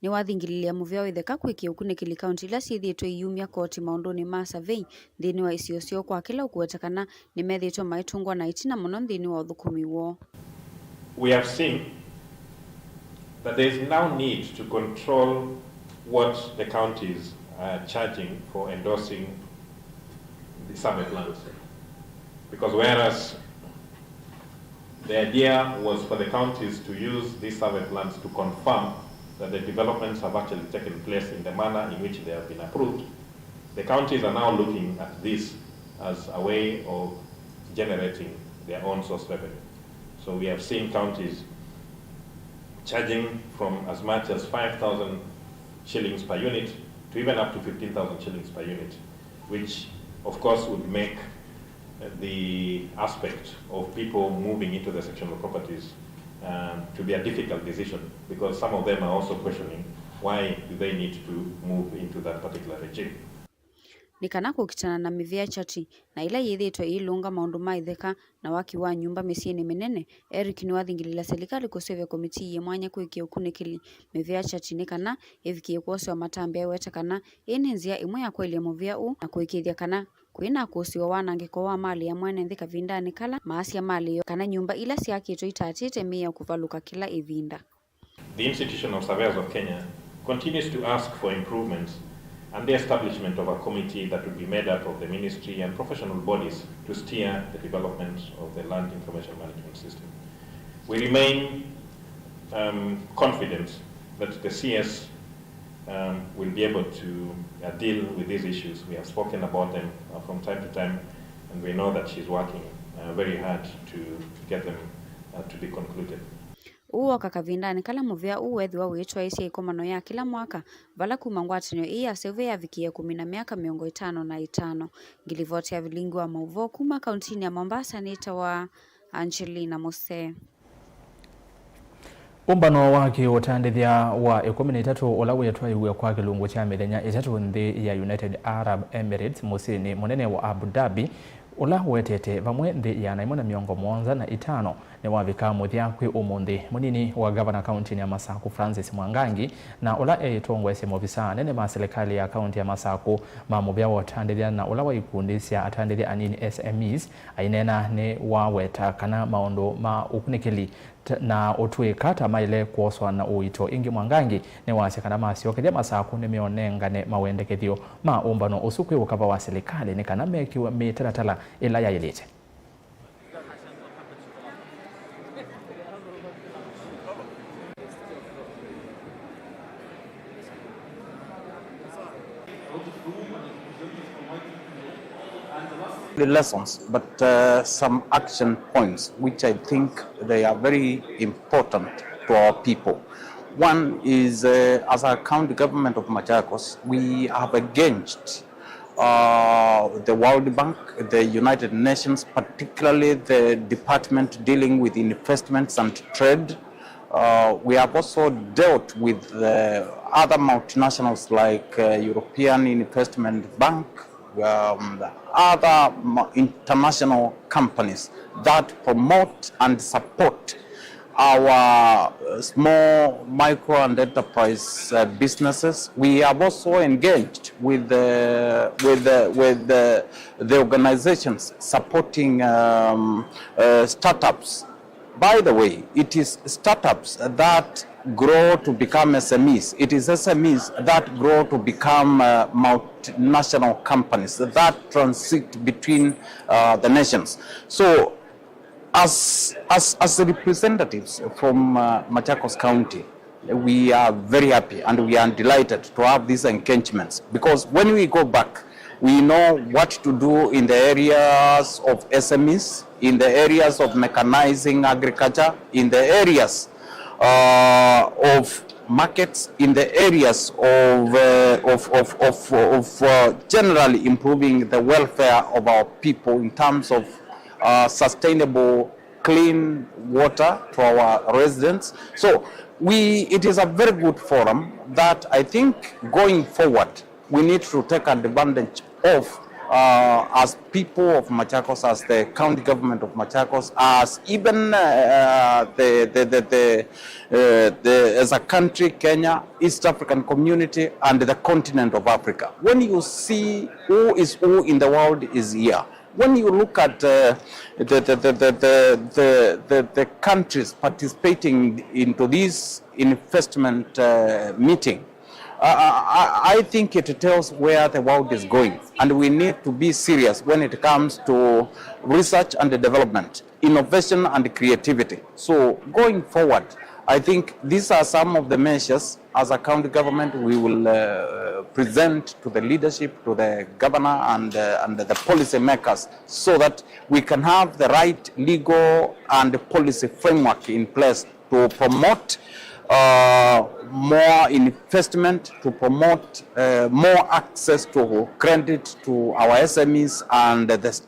Speaker 9: Ni wathingililia muvea itheka kwikia ukunikili kaunti ila sithitwe iyumia koti maunduni ma survey nthini wa isiosio kwa kila ukuwetekana ni methitwe maitungwa na itina muno nthini wa uthukumiwo.
Speaker 10: We have seen that there is now need to control what the counties are charging for endorsing the survey plans. Because whereas the idea was for the counties to use these survey plans to confirm that the developments have actually taken place in the manner in which they have been approved, the counties are now looking at this as a way of generating their own source revenue. So we have seen counties charging from as much as 5,000 shillings per unit to even up to 15,000 shillings per unit, which of course would make the aspect of people moving into the sectional properties to be a difficult decision, because some of them are also questioning why do they need to move into that particular regime.
Speaker 9: Nikana kukitana na mivea chati na ila yithitwe ilunga maundu ma itheka na waki wa nyumba misieni minene. Eric ni wathingilila serikali kusevya komiti ye mwanya kwikia ukunikili mivea chati nikana ivikie kwose wa matambi wetekana ini nzia imwe ya kwelia muvea na kuikithia kana kwina kusiwa wanangiko wa mali ya mwene nthika vindani kala maasi ya mali yo kana nyumba ila siakitwe itatite mia kuvaluka kila ivinda.
Speaker 10: The Institution of Surveyors of Kenya continues to ask for improvements and the establishment of a committee that would be made up of the ministry and professional bodies to steer the development of the land information management system. We remain confident that the CS will be able to deal with these issues. We have spoken about them from time to time, and we know that she's working very hard to get them to be concluded.
Speaker 9: Uwa kakavindani kala muvea uwethiwa witwa isi ikomano ya kila mwaka vala kuma ngwatanio iya seve ya vikia 10 miaka 55. Ngilivoti ya Vilingo wa Mauvo kuma kauntini ya Mombasa nita wa Angelina Mose.
Speaker 1: Umbano wake utandithia wa 13 ula wetwa iwe kwa kilungu cha mithenya itatu nthi ya United Arab Emirates musini munene wa Abu Dhabi ula wetete vamwe nthi ya 175 ni wavika muthia kwi umuthi munini wa governor county ya Masaku Francis Mwangangi na ula etongwe se movisa nene ma serikali ya county ya Masaku mamubya wotandithia na ula wa ikundi cia atandithia anini SMEs ainena ni waweta kana maundu ma ukunikili na otweka tamaile kuoswa na uito ingi Mwangangi ni wasekana masio kethia Masaku ni meonengane mawendekethio ma umbano usukwe ukava wa serikali ni kana mekiwa mitaratala ila ya ilite.
Speaker 11: The lessons, but some action points which I think they are very important to our people. One is, as a county government of Machakos, we have engaged the World Bank, the United Nations, particularly the department dealing with investments and trade. We have also dealt with other multinationals like European Investment Bank, other international companies that promote and support our small, micro and enterprise businesses. We have also engaged with the organizations supporting startups. By the way, it is startups that grow to become SMEs. It is SMEs that grow to become multinational companies that transit between the nations. So as representatives from Machakos County, we are very happy and we are delighted to have these engagements, because when we go back, we know what to do in the areas of SMEs, in the areas of mechanizing agriculture, in the areas of markets, in the areas of generally improving the welfare of our people in terms of sustainable clean water for our residents. So it is a very good forum that I think going forward we need to take advantage of as people of Machakos, as the county government of Machakos, as even as a country, Kenya, East African community, and the continent of Africa. When you see who is who in the world is here, when you look at the countries participating into this investment meeting, I think it tells where the world is going, and we need to be serious when it comes to research and development, innovation and creativity. So going forward, I think these are some of the measures as a county government we will present to the leadership, to the governor and the policy makers, so that we can have the right legal and policy framework in place to promote more investment, to promote more access to credit to our SMEs and the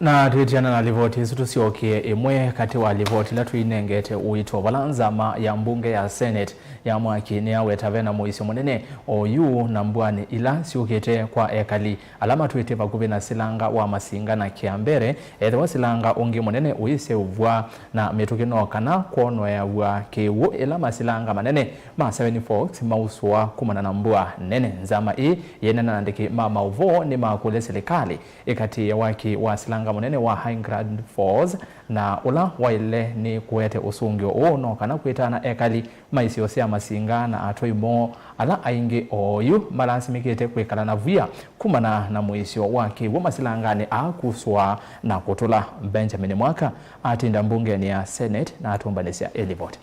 Speaker 1: na tuitiana na livoti tusiokie imwe kati wa livoti la tuinengete uito balanzama ya mbunge ya Senate ya mwaki ni awe tavena muisi munene oyu na mbwani ila siukete kwa ekali alama tuite bakubi na silanga wa masinga na kiambere wa silanga ungi munene uise uvwa na metukino kana kuonwa ya wa kewu ila masilanga manene ma 7 Fox mauswa kumana na mbwa nene nzama yene na ndiki mama uvo ni makule serikali ikati ya waki wa silanga munene wa Highgrad Falls na ula waile ni kuete usungio uono kana kuitana ekali maisi osea masinga na atoimo ala aingi oyu malansimikete kwekala na via kumana na muisio waki wa masilangane akuswa na kutula Benjamin Mwaka atinda mbunge ni ya Senate na atumbanesia Elivot.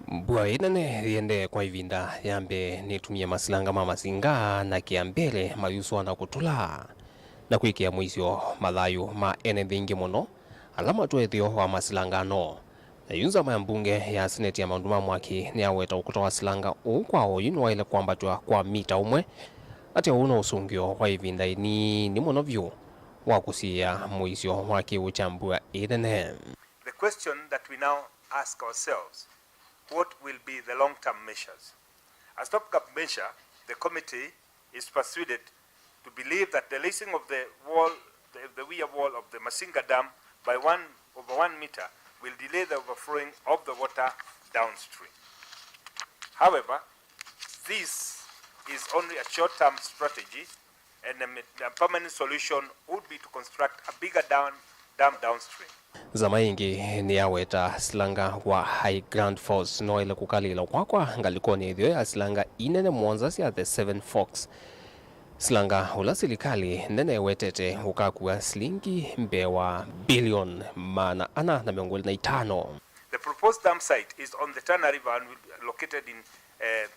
Speaker 12: Mbua inane riende kwa ivinda yambe nitumia masilanga masinga na kiambele mayuswa na kutula na kuikia muisio mathayu ma ene thingi muno alama tuethio wa masilangano na yunza mbunge ya Senate ya Maunduma Mwaki ni aweta ukutoa silanga ukwao yunu waile kwambatwa kwa mita umwe ati uno usungio kwa ivinda ni muno vyu wa kusia mwisho wa kiu cha mbua inene.
Speaker 13: The question that we now ask ourselves, what will be the long-term measures? As stopgap measure, the committee is persuaded to believe that the lacing of the wall, the weir wall of the Masinga Dam by 1 meter will delay the overflowing of the water downstream. However, this is only a short-term strategy, and a permanent solution would be to construct a bigger dam downstream.
Speaker 12: Zama ingi ni aweta silanga wa High Grand Falls no ile kukalila kwakwa ngalikoni idhio ya silanga inene mwanzasi ya the Seven Forks. Silanga ula silikali nene wetete ukakuwa silingi mbewa bilion mana ana na miongoli na itano.
Speaker 13: The proposed dam site is on the Tana River and will be located in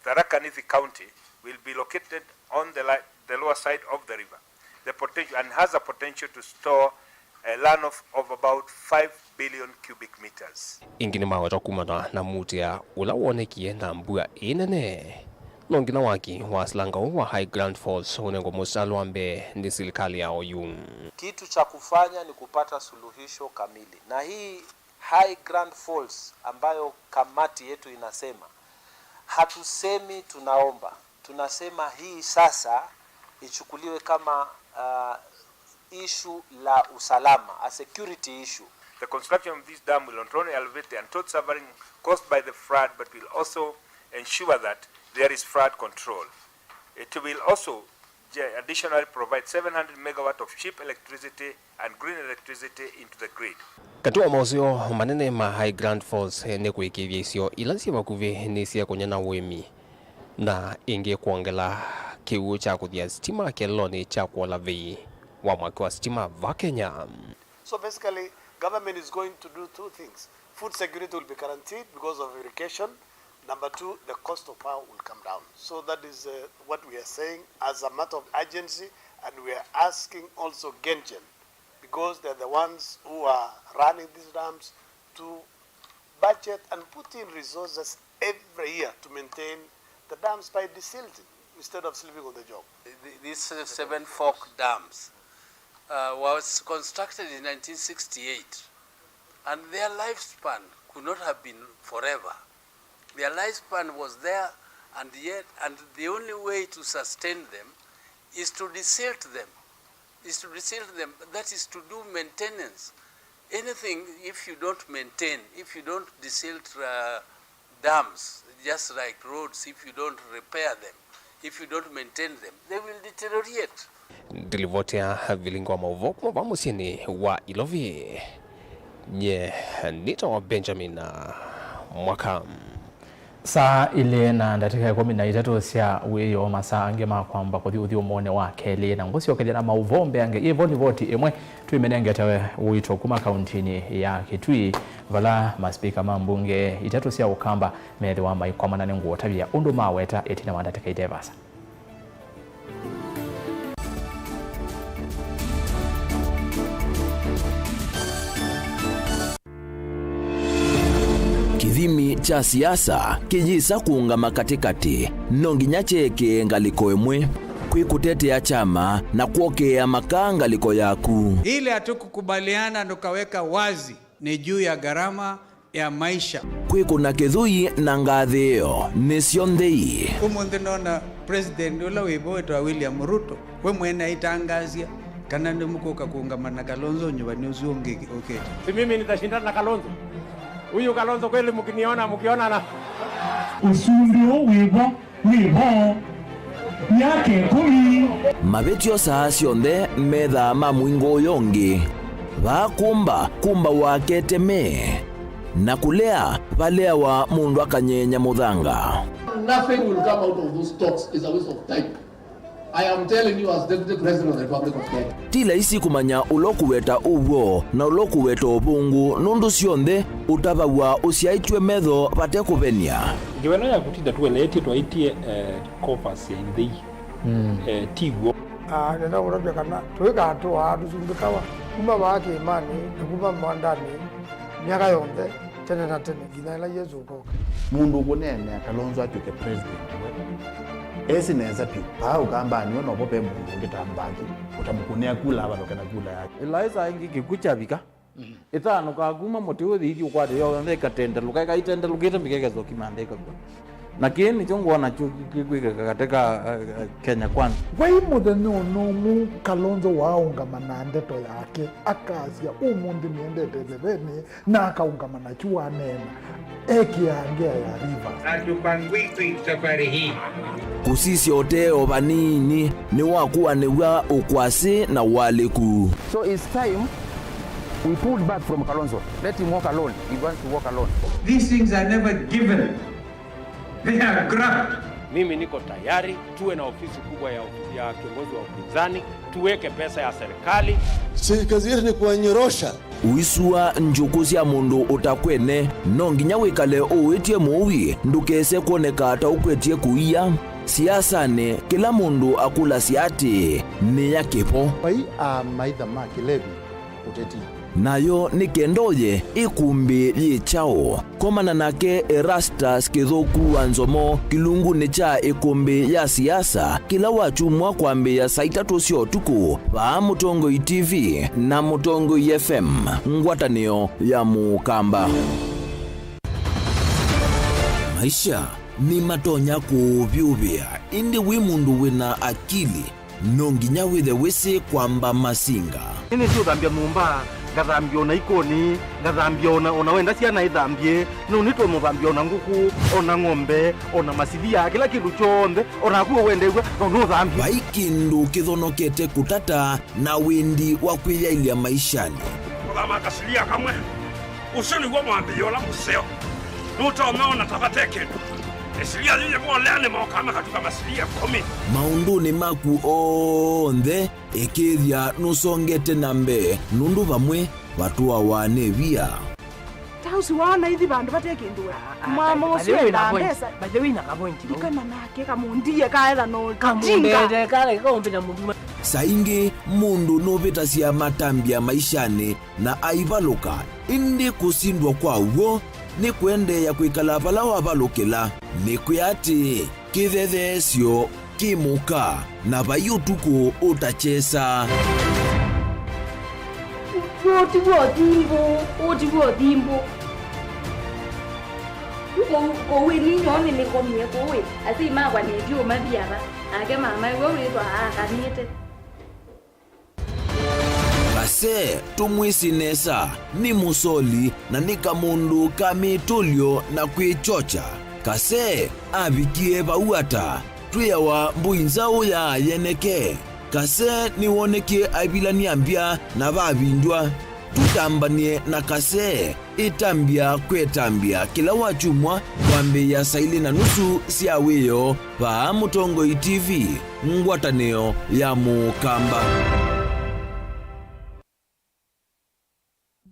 Speaker 13: Tharaka Nithi County, will be located on the lower side of the river. The potential and has a potential to store a land of about 5 billion cubic meters.
Speaker 12: Ingini maweta kumana na muti ya ula wonekie na mbua inene. Nongina waki wa silanga wa High Grand Falls unengo musalwambe ni silikali ya oyung.
Speaker 14: Kitu cha kufanya ni kupata suluhisho kamili. Na hii High Grand Falls ambayo kamati yetu inasema, hatusemi tunaomba. Tunasema hii sasa ichukuliwe kama issue la usalama, a security issue.
Speaker 13: The construction of this dam will not only alleviate the untold suffering caused by the flood, but will also ensure that there is flood control. It will also additionally provide 700 megawatt of cheap electricity and green electricity into the grid.
Speaker 12: Katua mozio manene ma High Grand Falls ne kuikivya isio ilansi wakuvi nisia kunyana wemi na inge kuangela kiu cha kuthia stima keloni cha kuola vei wa mwaki wa stima va Kenya.
Speaker 15: So basically, government is going to do two things. Food security will be guaranteed because of irrigation. Number two, the cost of power will come down. So that is what we are saying as a matter of urgency, and we are asking also Gengen, because they're the ones who are running these dams, to budget and put in resources every year to maintain the dams by desilting instead of sleeping on the job.
Speaker 16: These Seven Fork dams was constructed in 1968, and their lifespan could not have been forever. Their lifespan was there, and the only way to sustain them is to desilt them. That is to do maintenance. Anything, if you don't maintain, if you don't desilt dams, just like roads, if you don't repair them, if you don't maintain them, they will deteriorate.
Speaker 12: Dilivotea vilingwa mauvoku wamusini wa Ilovi. Nye nito wa Benjamin mwaka.
Speaker 1: Saa ile na ndatika 13 cia wiyo masaa angema kwamba kuthi uthi umone wa keli na ngosi okeli na mauvombe ange ivo voti imwe tuimenenge tawe uito kuma kauntini ya Kitui vala maspika mambunge itatu cia ukamba methi wa maikomana nenguo tabia undu maweta etina wandateka idevasa.
Speaker 2: Kithimi cha siasa kijisa kuungama katikati nonginya cheke ngaliko emwe kwikutetea chama na kuokea makanga liko yaku.
Speaker 17: Ile hatukukubaliana tukaweka wazi ni juu ya gharama ya maisha.
Speaker 2: Kwikuna kithui na ngathio nisio nthei.
Speaker 17: Umuthi nona president ula wibo William Ruto we mwena itangazia kana ndi mukoka kuungamana Kalonzo nyumbani usiongeke. Okay.
Speaker 18: Si mimi nitashindana na Kalonzo. Huyu Kalonzo kweli mkiona na
Speaker 27: usundio wibo yake kumi.
Speaker 2: Mabetio saa sionthe metha mamwingo yongi kumba wake teme na kulea balea wa mundu akanyenya muthanga.
Speaker 28: Nothing will come out of those talks. Is a waste of time. I am telling you as Deputy President of the Republic of Kenya.
Speaker 2: Tila isi kumanya ulokuweta uwo na ulokuweta ubungu nundu sionthe utabawa usiaitwe metho bate kubenia.
Speaker 18: Ngewena ya kutinda tuweleti twaitie kopas ya indhei tigwo.
Speaker 29: Nenda kurabia kana tuweka hatua tusumbikawa kuma wake imani na kuma mwandani miaka yonthe tene. Gina ila Yesu ukoka
Speaker 28: mundu kunene Kalonzo atuke president
Speaker 3: esineza pi pau kamba ni ono bobe mungu ngitambaki utamukunea kula abaloke na kula yake ilaisa ingi kikuchabika itano kaguma motiwe thidi kwa yo ndeka tenda lukaika itenda lukita mikeke zo kimandeka kwa na kini chongona chukwika katika Kenya kwanza
Speaker 4: wai muthenya no mu Kalonzo waungamana ndeto yake akasia umundi niendete thebeni na akaungamana chua nena ekiangia ya Rivers
Speaker 19: atupangwiki safari hii
Speaker 2: kusisi oteo banini ni wakuwa niwa ukwasi na waleku.
Speaker 20: So it's time we pulled back from Kalonzo. Let him walk alone. He wants to walk alone.
Speaker 19: These things are never given. They are grabbed.
Speaker 21: Mimi niko tayari tuwe na ofisi kubwa ya kiongozi wa upinzani, tuweke pesa ya serikali.
Speaker 22: Si kazi yetu ni kuwanyorosha.
Speaker 2: Uisua njukuzi ya mundu utakwene nonginya wikale uwitie muwi ndukese kuoneka ata ukwetie kuia siasane kila mundu akula siati ni ya kipo
Speaker 3: pai maitha ma Kilevi uteti
Speaker 2: nayo ni kendoye ikumbi lichao komana nake Erastus Kithuku wa Nzomo kilungu ni cha ikumbi ya siasa kila wachumwa kwambi ya saita tusio tuku pa Mutongo TV na Mutongo FM ngwatanio ya Mukamba. Maisha ni matonya kuvyuvya indi wimundu wina akili nonginya withe wisi kwamba masinga
Speaker 3: ini sio dhambia mumba ngathambia ona ikoni ngathambia ona wenda ciana ithambie no nito muthambia ona nguku ona ng'ombe ona masivia kila kindu chonde ona kuo wendegwa no thambia
Speaker 2: baikindu kithonokete kutata na windi wa kwiyailia maishani
Speaker 23: kama kasilia kamwe usoni gwa mwambio la museo nutomeona tabateke esilia yeye mwalene mwakama katika masilia komi
Speaker 2: maunduni maku onthe ekithia nusongete nambe nundu bamwe batua wanevia
Speaker 6: tausi wana hithi bandu batekindwe mama uswe na pesa
Speaker 24: bajewina kapointi
Speaker 6: ikana nake kamundie kaetha no
Speaker 24: kamundete kale kaombenya mundu
Speaker 2: saingi mundu nobeta cia matambia maishani na aivaluka indi kusindwa kwa uo ni kwende ya kwikala pala wavalukila ni kuyati kithethesyo kimuka na bayutuku utachesa
Speaker 24: Otiwo timbo kowe ni nyoni ni komie kowe asi magwa ni dio mabiara ake mama wewe twa akanite
Speaker 2: Kase tumwisinesa ni musoli na nika mundu kamitulio na kwichocha kase abikie bauata tuyawa mbuinzao ya yeneke kase ni woneke abilani ambia na babindwa tutambanie na kase itambia kwetambia kila wachumwa kwambe ya saili na nusu siaweyo pa Mutongo TV ngwataneo ya Mukamba.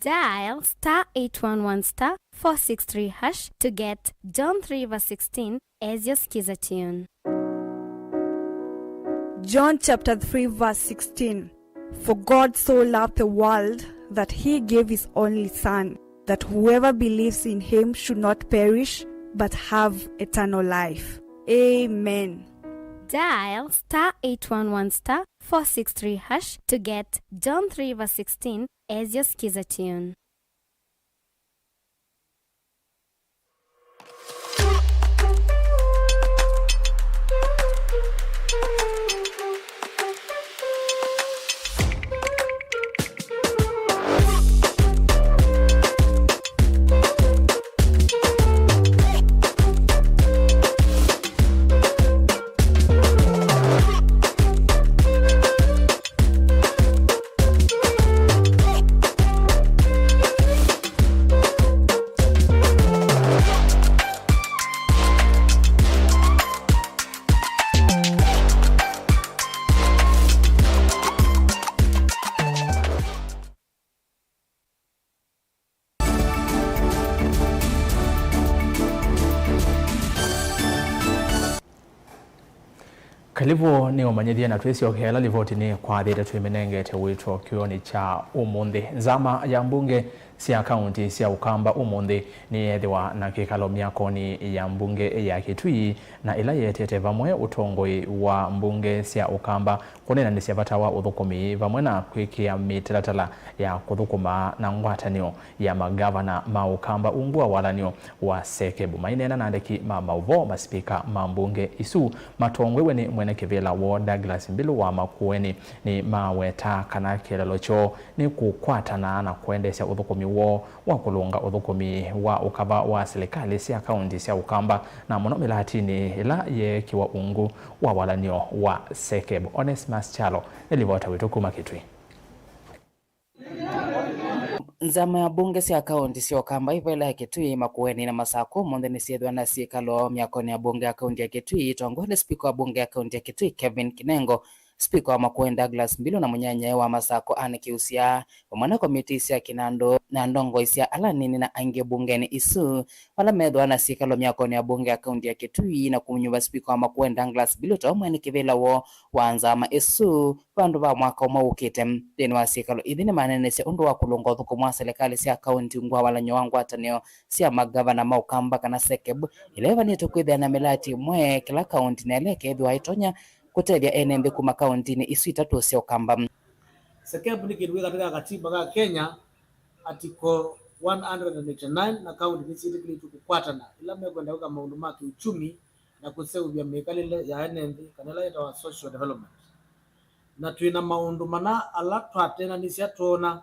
Speaker 5: Dial *811*463# to get John 3:16 as your skiza tune.
Speaker 6: John chapter 3 verse 16. For God so loved the world that he gave his only Son, that whoever believes in him should not perish but have eternal life. Amen.
Speaker 5: Dial *811*463# to get John 3:16 as your skiza tune.
Speaker 1: Kalivo ni omanyithia na twesi okela livoti ni kwa thire twimenengete witwa kioni cha umundi nzama ya mbunge cia kaunti cia Ukamba umuthi ni ethiwa na kikalo miakoni ya mbunge ya Kitui na ila yetete vamwe utongoi wa mbunge cia Ukamba kunena ni cia bata wa uthukumi vamwe na kwikia mitalatala ya kuthukuma na ngwatanio ya magavana ma Ukamba ungua walanio wa Sekebu mainena na andiki mauvo maspika mambunge isu matongwewe ni mwene kivila wo Douglas Mbilu wa Makueni ni maweta kana kilalocho ni kukwatana na kuendesha uthukumi wo wa kulunga uthukumi wa ukava wa serikali cia kaunti cia Ukamba na muno milatini ila yekiwa ungu wa walanio wa Sekebu. Onesmus Chalo elivota witu kuma Kitui.
Speaker 7: Nzama ya bunge cia kaunti cia Ukamba ivela ya Kitui Makueni na Masako monde ni siedwa na siekalo miakoni ya bunge ya kaunti ya Kitui tongole spika wa bunge ya kaunti ya Kitui Kevin Kinengo, spika wa Makueni Douglas Mbilu na munyanya wa Masako Anne Kiusia wamana komiti cia Kinando na ndongo isia alanini na ainge bungeni isu wala medwa na siekalo miakoni ya bunge ya kaunti ya Kitui na kumunyuva spika wa Makueni Douglas Mbilu to mwene kivela wo wanzama isu vandu va mwaka umaukite deni wa siekalo idhini manene cia undu wa kulunga uthukumu wa serikali cia kaunti ngwa wala nyowangu ataneo cia magavana ma Ukamba kana Sekebu ileva ni tukwithia na milati mwe kila kaunti na eleke edwa itonya kutethia enembe kuma kaunti ni isu itatu cia Ukamba.
Speaker 8: Sekebu ni kiruwe katika katiba ka Kenya atiko 189 na kaunti ni sitikili tukukwatana ila mekwenda uka maundu maki uchumi na kuseuvya mekalile ya enembe kanela ita wa social development na tuina maundu mana ala twatena ni cia tuona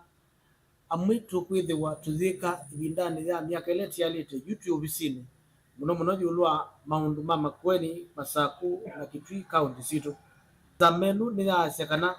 Speaker 8: amwitu kwithiwa tuthika ibindani ya miaka ile tialite YouTube visini muno yulwa maundu ma Makueni Masaku na Kitui kaunti situ zamenu ni asekana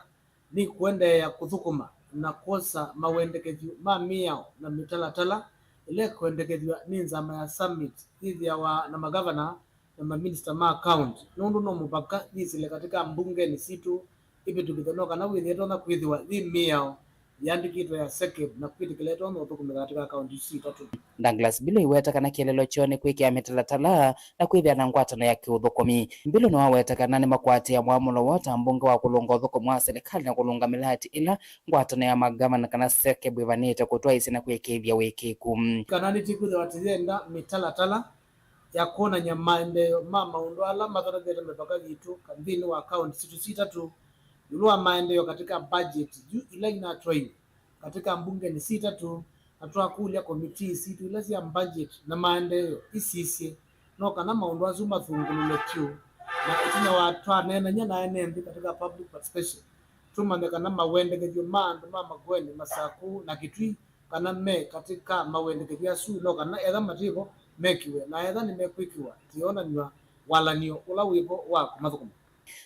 Speaker 8: ni kwende ya kuthukuma na kosa mawendekethio ma miao na mitalatala ile kwendekethio ni nzama ya summit hivi ya wa na magavana na maminister ma county nundu no mupaka disile katika mbunge ni situ ipi tukithanoka na withetho na kwithiwa ni miao yandikitwe ya Sekebu na kwitikiletwa no tukumira katika kaunti sitatu.
Speaker 7: Douglas Mbilu iweta kana kielelo chone kwikia mitalatala na kwithia na ngwatano ya kiuthukumi. Mbilu no aweta kana ni makwati ya mwamulo wota mbunge wa kulunga uthukumu wa serikali na kulunga milati ila ngwatano ya magavana kana Sekebu ivanite kutwa isi na kwikithia wikiku
Speaker 8: kana ni tikuthi watizenda mitalatala ya kona nyamaende mama undu ala matharathe mepaka gitu kandini wa kaunti situ sitatu yulua maendeleo katika budget ila inatoi katika mbunge ni sita tu atua kulia komiti situ ila ya budget na maendeleo isisi no kana maundu azuma thungulule tu na itina watu anena nyana enembi katika public participation tumande kana mawende kejo mandu mama Makueni Masaku na Kitui kana me katika mawende kejo asu no kana edha matiko mekiwe na edha ni mekwikiwa tiona ni walanio ula wipo wa kumathukumu.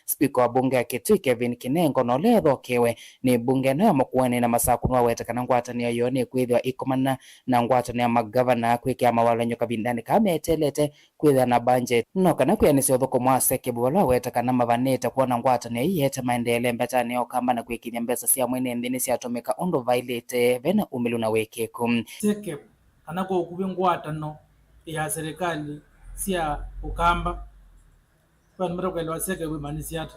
Speaker 7: Spika wa bunge ya Kitui Kevin Kinengo no lethokewe ni bunge no ya Makueni na Masaku no wetekana ngwatanio yone kwithwa ikomana na ngwatanio ya magavana kwikia mawalanyo kabindani kametelete kwithwa na budget no kana kwianisia uthukumu wa Sekebu wala wetekana mavanite kuona ngwatanio iyete maendeleo mbetani Ukamba na kwikithia mbesa cia mwene nthini ciatumika undu vailite vena umilu na wikiku.
Speaker 8: Sekebu kana kwa ukubi ngwatano ya serikali cia Ukamba kwa mrokelo Sekebu manisiata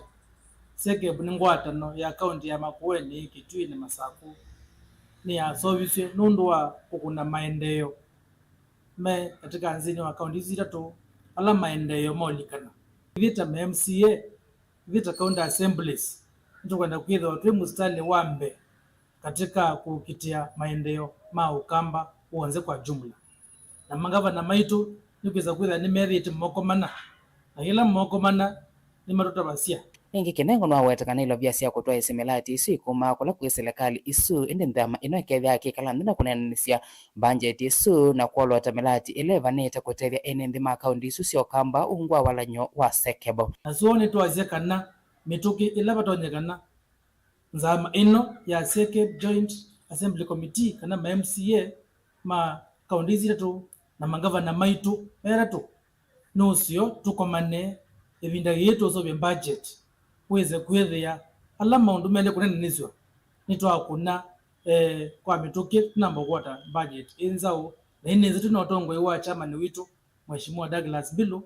Speaker 8: Sekebu ni ngwatano ya kaunti ya Makueni Kitui na Masaku ni ya service nundu wa kukuna maendeleo me katika nzini wa kaunti zitatu ala maendeleo molikana vita MCA vita county assemblies ndio kwenda kwitha watu mustali wambe katika kukitia maendeleo ma Ukamba uanze kwa jumla na magavana maitu nikiza kwitha ni merit mokomana na ila mokomana ni maruta basia
Speaker 7: ingi Kinengo no awetekana ilo vya cia kutwa isimilati isu ikuma kula kwi serikali isu indi nthama ino ikethia kikala nthina kunenanisia budget isu na kuolota milati ilevanite kutethia ene nthi ma kaunti isu cia Ukamba ungwa walanyo wa Sekebu
Speaker 8: asuone twazie kana mituki ilavatonyekana nzama ino ya Sekebu Joint Assembly Committee kana ma MCA ma kaunti zitatu na magavana maitu meratu nusio tukomane evinda yetu so budget weze kwethia ala maundu mele kunenanizwa nitwa kuna kwa mituki namba kwata budget inzao na inenze tunotongo iwa chama ni witu Mheshimiwa Douglas Mbilu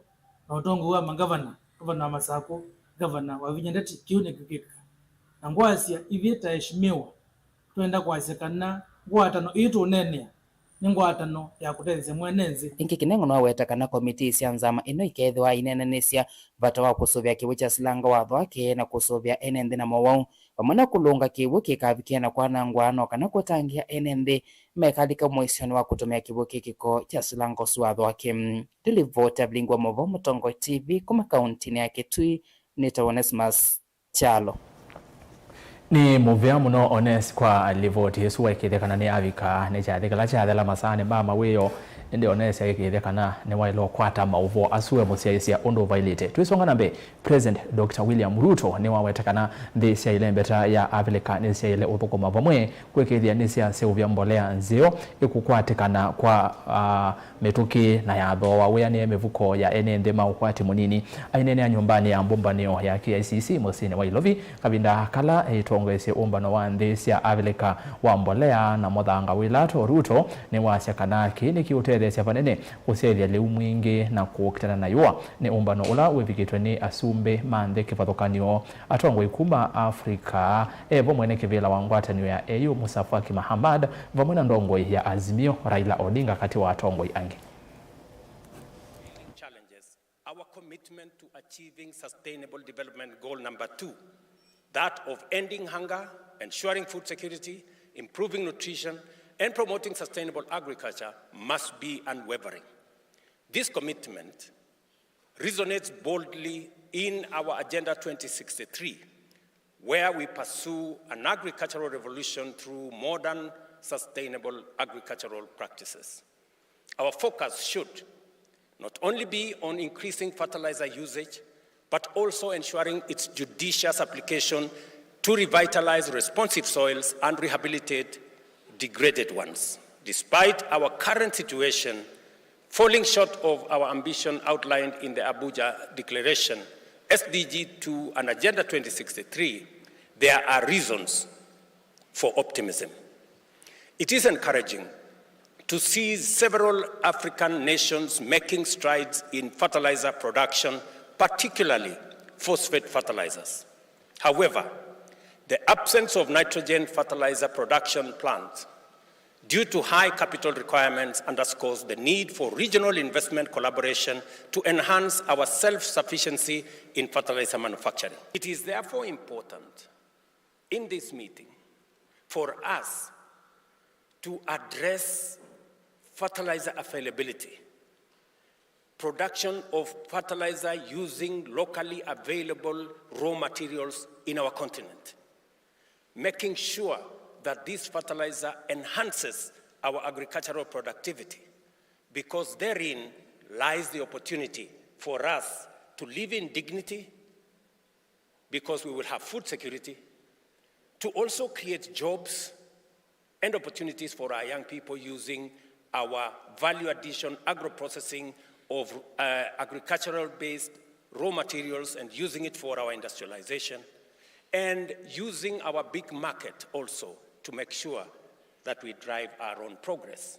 Speaker 8: na utongo wa magavana gavana wa Masaku gavana wa Vinyandeti kiune kikika na ngwasia ivita heshimiwa twenda kwasekana ngwatano itu unenia ningwatano ya kutethesia mwenenzi
Speaker 7: ingi Kinengo no wetakana komiti cia nzama ino ikethwa inenenesia vata wa kusuvia kiwu cha silanga watho wake na kusuvia enenthi na mowau pamwe na kulunga kiwu kikavikia na kwanangwano kana kutangia enenthi mekalika mwisoni wa kutumia kiwu kikiko cha silanga watho wake. Tilivota Blingwa Movo, Mutongo TV kuma kaunti ya Kitui. Nita Onesmus Chalo.
Speaker 1: Ni muvea muno Ones kwa livoti Yesu waikithekana ni avika ni chathikala chathela masane mama wiyo ndi Ones yaikithekana ni wailo kwata mauvo asue musiaisia undu vailite. Tuisonga nambe President Dr. William Ruto ni wawetakana ndi sia ile mbeta ya Afrika ni sia ile uthukuma vamwe kwikithia ni sia seuvya mbolea nzio ikukwatikana kwa metuki na ya thoa wea ni mevuko ya enende maukwati munini ainene ya nyumbani ya mbumbanio ya KICC musini wa Ilovi kabinda kala itongwese umbano wa nthi cia Afrika wa mbolea na muthanga wilato Ruto ni waciakana kini kiutethecia vanene kusethia liu mwingi na kukitana na yua ni umbano ula wivikitwe ni asumbe manthe kivathukanio atongwe kuma Afrika evo mwene kivila wa ngwatanio ya AU Musa Faki Mahamad vamwe na ndongoi ya Azimio Raila Odinga kati wa atongoi angi.
Speaker 21: Challenges our commitment to achieving sustainable development goal number 2, that of ending hunger, ensuring food security, improving nutrition, and promoting sustainable agriculture must be unwavering. This commitment resonates boldly in our Agenda 2063, where we pursue an agricultural revolution through modern, sustainable agricultural practices. Our focus should not only be on increasing fertilizer usage, but also ensuring its judicious application to revitalize responsive soils and rehabilitate degraded ones. Despite our current situation falling short of our ambition outlined in the Abuja Declaration, SDG 2 and Agenda 2063, there are reasons for optimism. It is encouraging to see several African nations making strides in fertilizer production, particularly phosphate fertilizers. However, the absence of nitrogen fertilizer production plants due to high capital requirements underscores the need for regional investment collaboration to enhance our self-sufficiency in fertilizer manufacturing. It is therefore important in this meeting for us to address fertilizer availability, production of fertilizer using locally available raw materials in our continent, making sure that this fertilizer enhances our agricultural productivity, because therein lies the opportunity for us to live in dignity, because we will have food security, to also create jobs and opportunities for our young people using our value addition agro-processing of agricultural-based raw materials and using it for our industrialization, and using our big market also to make sure that we drive our own progress.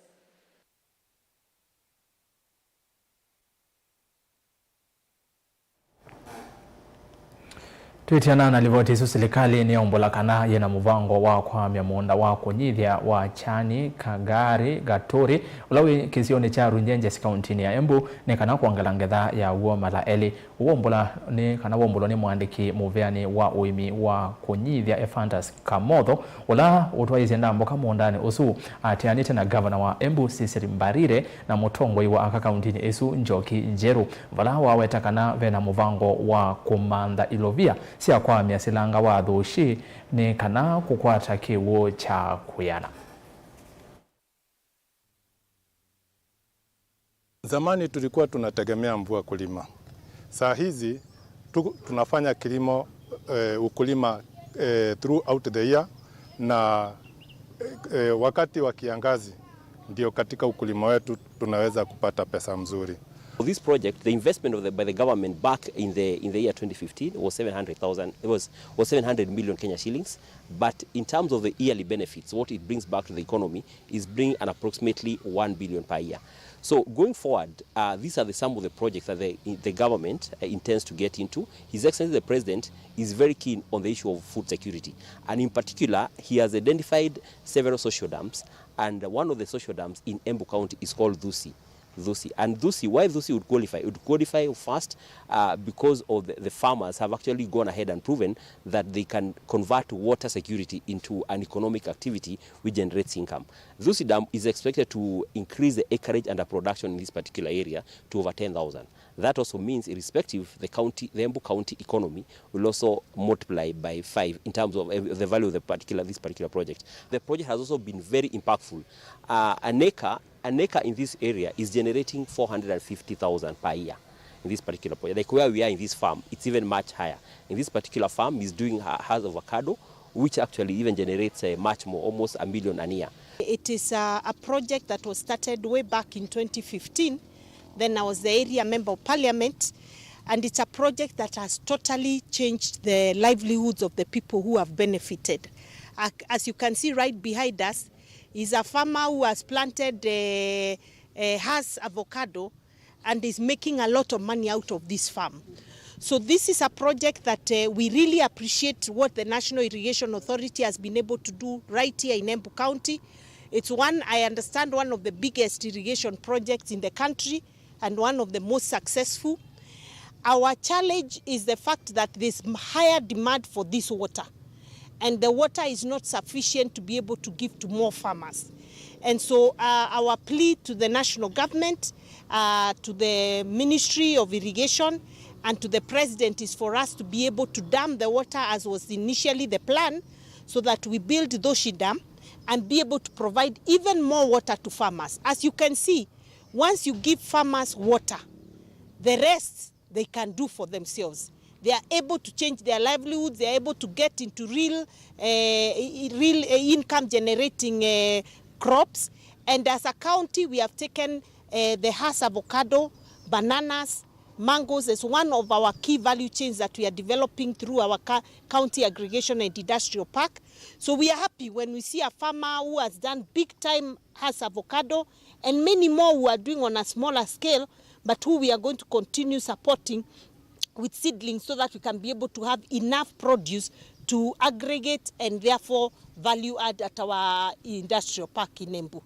Speaker 1: Tuitiana na livoti isu serikali ni ombulakana yena muvango wa kwamya muunda wa kunyithia wa Chani Kagari Gaturi ulawi kisioni cha Runyenje kaunti ya Embu ni kana kuangala ngetha ya uoma la eli uombula ni kana uombulo ni mwandiki muveani wa uimi wa kunyithia Ephantus Kamotho ula utwaize ndambo kama muundani usu atianite na governor wa Embu Sisiri Mbarire na mutongoi wa aka kaunti isu Njoki Njeru vala wawetakana vena muvango wa kumanda Ilovia sia kwa miasilanga wa dhushi ni kana kukwata kiwo cha kuyana.
Speaker 9: Zamani tulikuwa tunategemea mvua kulima. Saa hizi tunafanya kilimo ukulima throughout the year na wakati wa kiangazi ndio katika ukulima wetu tunaweza kupata pesa mzuri.
Speaker 10: For this project, the investment by the government back in the year 2015 was 700,000. It was 700 million Kenya shillings. But in terms of the yearly benefits, what it brings back to the economy is bringing an approximately 1 billion per year. So going forward, these are some of the projects that the government intends to get into. His Excellency the President is very keen on the issue of food security. And in particular, he has identified several social dams. And one of the social dams in Embu County is called Dhusi. And Dhusi, why Dhusi would qualify? It would qualify first because of the farmers have actually gone ahead and proven that they can convert water security into an economic activity which generates income. Dhusi Dam is expected to increase the acreage under production in this particular area to over 10,000. That also means, irrespective, the Embu County economy will also multiply by 5 in terms of the value of this particular project. The project has also been very impactful. An acre in this area is generating 450,000 per year in this particular project. Like where we are in this farm, it's even much higher. In this particular farm, is has avocado, which actually even generates much more, almost 1 million a year.
Speaker 11: It is a project that was started way back in 2015. Then I was the area member of parliament, and it's a project that has totally changed the livelihoods of the people who have benefited. As you can see right behind us, is a farmer who has planted has avocado and is making a lot of money out of this farm. So this is a project that we really appreciate what the National Irrigation Authority has been able to do right here in Embu County. It's I understand, one of the biggest irrigation projects in the country and one of the most successful. Our challenge is the fact that there's higher demand for this water, and the water is not sufficient to be able to give to more farmers. And so our plea to the national government, to the Ministry of Irrigation, and to the President is for us to be able to dam the water as was initially the plan, so that we build Dhusi Dam and be able to provide even more water to farmers. As you can see, once you give farmers water, the rest they can do for themselves. They are able to change their livelihoods. They are able to get into real income generating crops. And as a county, we have taken the Hass avocado, bananas, mangoes as one of our key value chains that we are developing through our county aggregation and industrial park. So we are happy when we see a farmer who has done big time Hass avocado, and many more who are doing on a smaller scale, but who we are going to continue supporting with seedlings so that we can be able to have enough produce to aggregate and therefore value add at our industrial park in Embu.